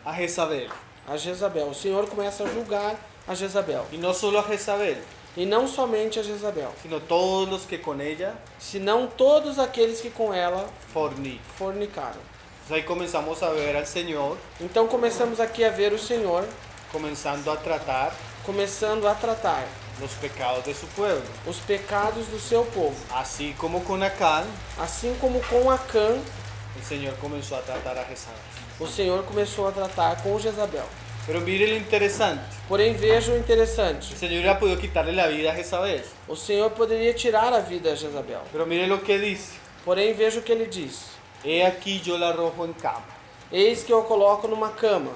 a Jezabel. A Jezabel. O Senhor começa a julgar a Jezabel. Y no solo a Jezabel, E não somente a Jezabel, sino todos los que con ella senão todos aqueles que com ela fornican. fornicaram. Entonces ahí comenzamos a ver al Señor Então começamos aqui a ver o Senhor comenzando a tratar começando a tratar los pecados de su pueblo. os pecados do seu povo. Así como con Acán, Assim como com Acã, el Señor comenzó a tratar a Jezabel. o Senhor começou a tratar com Jezabel. Pero mire lo interesante, Porém, veja o interessante. el Señor hubiera podido quitarle la vida a Jezabel. O Senhor poderia tirar a vida a Jezabel. Pero mire lo que dice, Porém, veja o que ele diz. he aquí yo la arrojo en cama. Eis que eu coloco numa cama.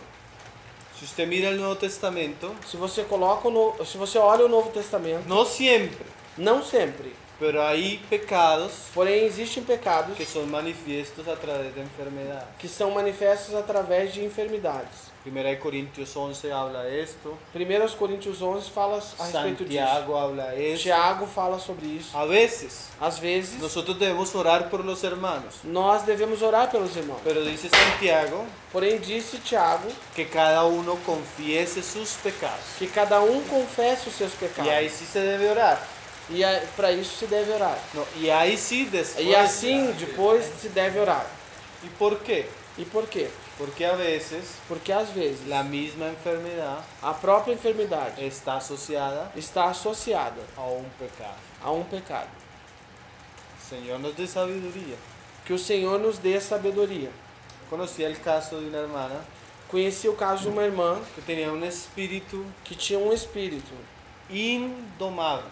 Si usted mira el Nuevo Testamento, Se você se você olha o Novo Testamento, no siempre, não sempre, pero hay pecados porém existem pecados que son manifiestos a través de enfermedad. que são manifestos através de enfermidades. 1 Corintios 11 habla de esto, 1 Coríntios 11 fala a respeito disso. Santiago habla de esto. Tiago fala sobre isso. A veces Às vezes, nosotros debemos orar por los hermanos, nós devemos orar pelos irmãos. pero dice Santiago Porém, disse Tiago que cada uno confiese sus pecados. que cada um confesse os seus Y pecados. ahí sí se debe orar. E para isso se deve orar. No, y ahí sí después. E assim, depois, se deve orar. ¿Y por qué? E por quê? Porque a veces Porque às vezes la misma enfermedad a própria enfermidade está asociada está associada a un pecado. a um pecado. El Señor nos dé sabiduría. Que o Senhor nos dê sabedoria. Conocí el caso de una hermana Conheci o caso de uma irmã que tenía un espíritu que tinha um espírito indomable.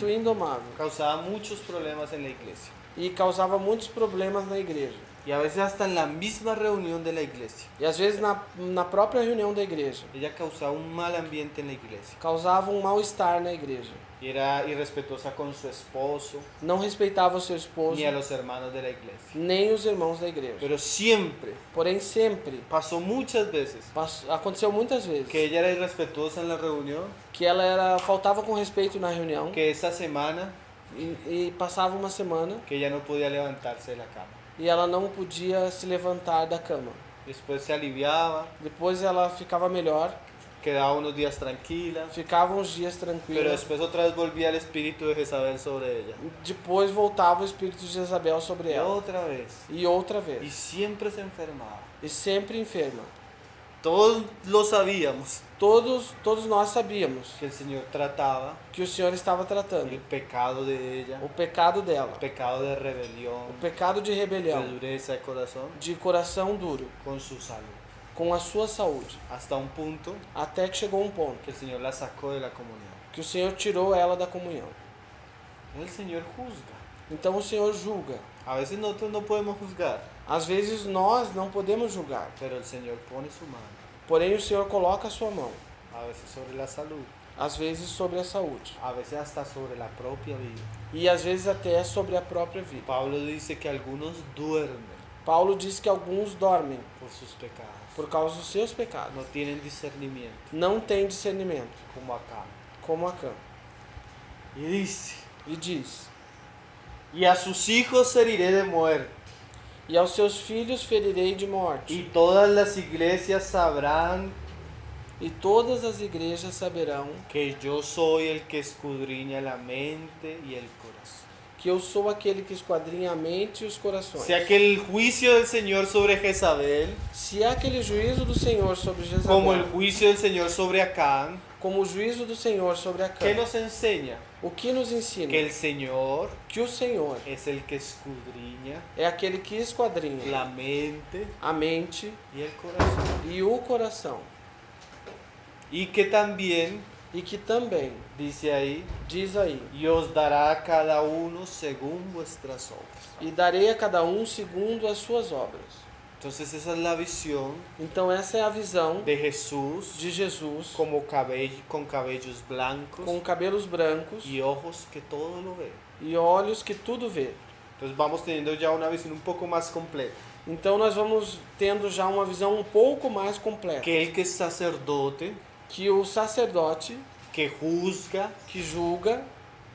indomável, Causaba muchos problemas en la iglesia. e causava muitos problemas na igreja. Y a veces hasta en la misma reunión de la iglesia. E às vezes na própria reunião da igreja, Ella causaba un mal ambiente en la iglesia. causava um mal-estar na igreja. Y era irrespetuosa con su esposo, não respeitava o seu esposo, ni a los hermanos de la iglesia. nem os irmãos da igreja. Pero siempre, Porém, sempre, pasó muchas veces, aconteceu muitas vezes, que ella era irrespetuosa en la reunión, que ela faltava com respeito na reunião que esa semana, e passava uma semana que ella no podía levantarse de la cama. e ela não podia se levantar da cama. Después se aliviaba, Depois ela ficava melhor, quedaba unos días tranquila, ficava uns dias pero tranquila. después otra vez volvía el espíritu de Jezabel sobre ella. Depois voltava o espírito de Jezabel sobre Y ela. otra vez. E outra Y vez. siempre se enfermaba. E sempre enferma. Todos lo sabíamos, Todos nós sabíamos que el Señor trataba que o Senhor estava el tratando pecado de ella, o pecado dela, el pecado de rebelión, o pecado de de rebelião, dureza de corazón, de coração duro, con su salud. com a sua saúde, Hasta un punto até que chegou um ponto que el Señor la sacó de la comunión. que o Senhor tirou ela da comunhão. El Señor juzga. Então o Senhor julga. A veces nosotros no podemos juzgar, Às vezes nós não podemos julgar, pero el Señor pone su mano, porém o Senhor coloca a sua mão, a veces sobre la salud, às vezes sobre a saúde a veces hasta sobre la propia vida. e às vezes até sobre a própria vida. Pablo dice que algunos duermen Paulo diz que alguns dormem por sus pecados, por causa dos seus pecados, no tienen discernimiento, não têm discernimento, como acá. como Acã. Y dice, E diz: y a sus hijos heriré de muerte, E aos seus filhos ferirei de morte, y todas las iglesias sabrán e todas as igrejas saberão que yo soy el que escudriña la mente y el corazón. que eu sou aquele que esquadrinha a mente e os corações. O sea que el juicio del Señor sobre Jezabel, Se há aquele juízo do Senhor sobre Jezabel, como el juicio del Señor sobre Acán, como o juízo do Senhor sobre Acã, ¿qué nos enseña? o que nos ensina? Que el Señor Que o Senhor es el que escudriña é aquele que esquadrinha la mente a mente y el corazón. e o coração, Y que también, e que também, dice ahí, diz aí, y os dará a cada uno según vuestras obras. e darei a cada um segundo as suas obras. Entonces esa es la visión Então essa é a visão de Jesús de Jesus como con cabellos blancos com cabelos brancos y ojos que todo lo ven. e olhos que tudo vê. Entonces vamos teniendo ya una visión un poco más completa. Então nós vamos tendo já uma visão um pouco mais completa. Que el que es sacerdote, Que o sacerdote que juzga que julga,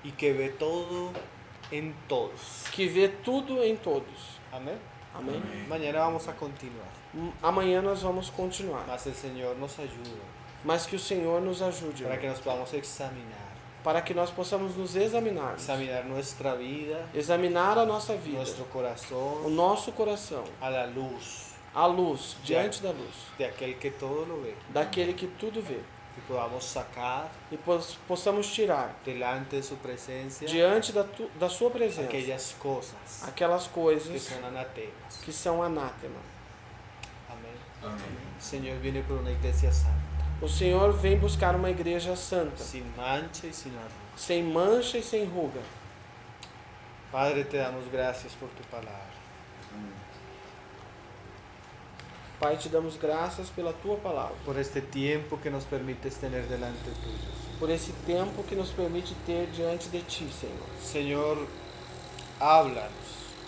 y que ve todo en todos. que vê tudo em todos. Amén. Amém? Mañana vamos a continuar. Amanhã nós vamos continuar. Mas el Señor nos ayuda Mas que o Senhor nos ajude, para que nos podamos examinar. para que nós possamos nos examinar. Examinar nuestra vida, Examinar a nossa vida, nuestro o corazón, nosso coração, a la luz a luz, diante da luz, de aquel que todo lo ve. daquele que tudo vê. Que podamos sacar E possamos tirar delante de su presencia diante da sua presença aquellas cosas aquelas que coisas son anatemas. que são anátema. Amén. Amén. El Señor viene por una iglesia santa, O Senhor vem buscar uma igreja santa, sin mancha y sin arruga. sem mancha e sem ruga. Padre, te damos gracias por tu palabra. Pai, te damos graças pela tua palavra, Por este tiempo que nos permites tener delante tuyo. por esse tempo que nos permite ter diante de ti, Senhor. Señor, háblanos.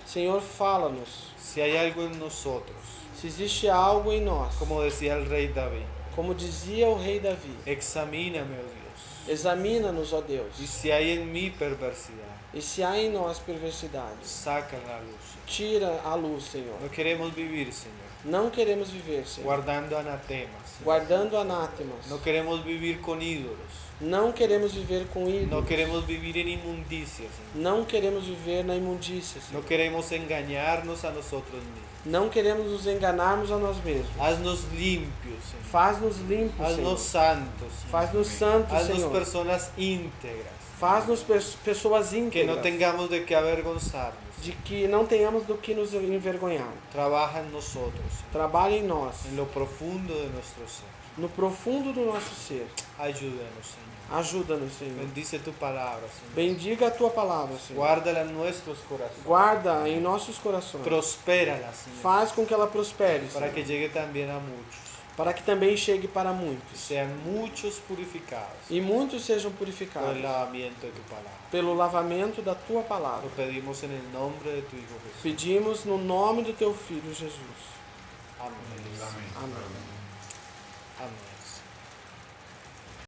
Senhor, fala-nos. Si hay algo en nosotros, Se existe algo em nós, como decía el rey David, como dizia o rei Davi, examíname, oh Dios. examina-nos, ó Deus. Y si hay en mí perversidad, E se há em nós perversidade, sácala a luz. tira a luz, Senhor. No queremos vivir, Señor, Não queremos viver, Senhor, guardando anatemas. Señor. guardando anátemas. No queremos vivir con ídolos. Não queremos viver com No ídolos. queremos vivir en inmundicias, Señor. Não queremos viver na imundícia, Senhor. No queremos engañarnos a nosotros mismos. Não queremos nos enganarmos a nós mesmos. Haznos limpios, Señor. Faz-nos limpos, Haznos Senhor. santos, Señor. Faz-nos santos, Haznos Senhor. personas íntegras. Faz-nos pessoas Que no íntegras, tengamos de qué avergonzarnos. de que não tenhamos do que nos envergonhar. Trabaja en nosotros, Señor. Trabalha em nós, En lo profundo de nuestro ser. no profundo do nosso ser. Ayúdanos, Señor. Ajuda-nos, Senhor. Bendice tu palabra, Señor. Bendiga a tua palavra, Senhor. Guárdala en nuestros corazones. Guarda em nossos corações. Prospérala, Señor. Faz com que ela prospere, Para Senhor, que llegue también a muchos. para que também chegue para y muitos, sean muchos purificados e muitos sejam por el purificados lavamiento de tu palabra. pelo lavamento da tua palavra. Lo pedimos en el nombre de tu Hijo Jesús. Pedimos no nome do teu Filho Jesus. Amén. Amém. Amén.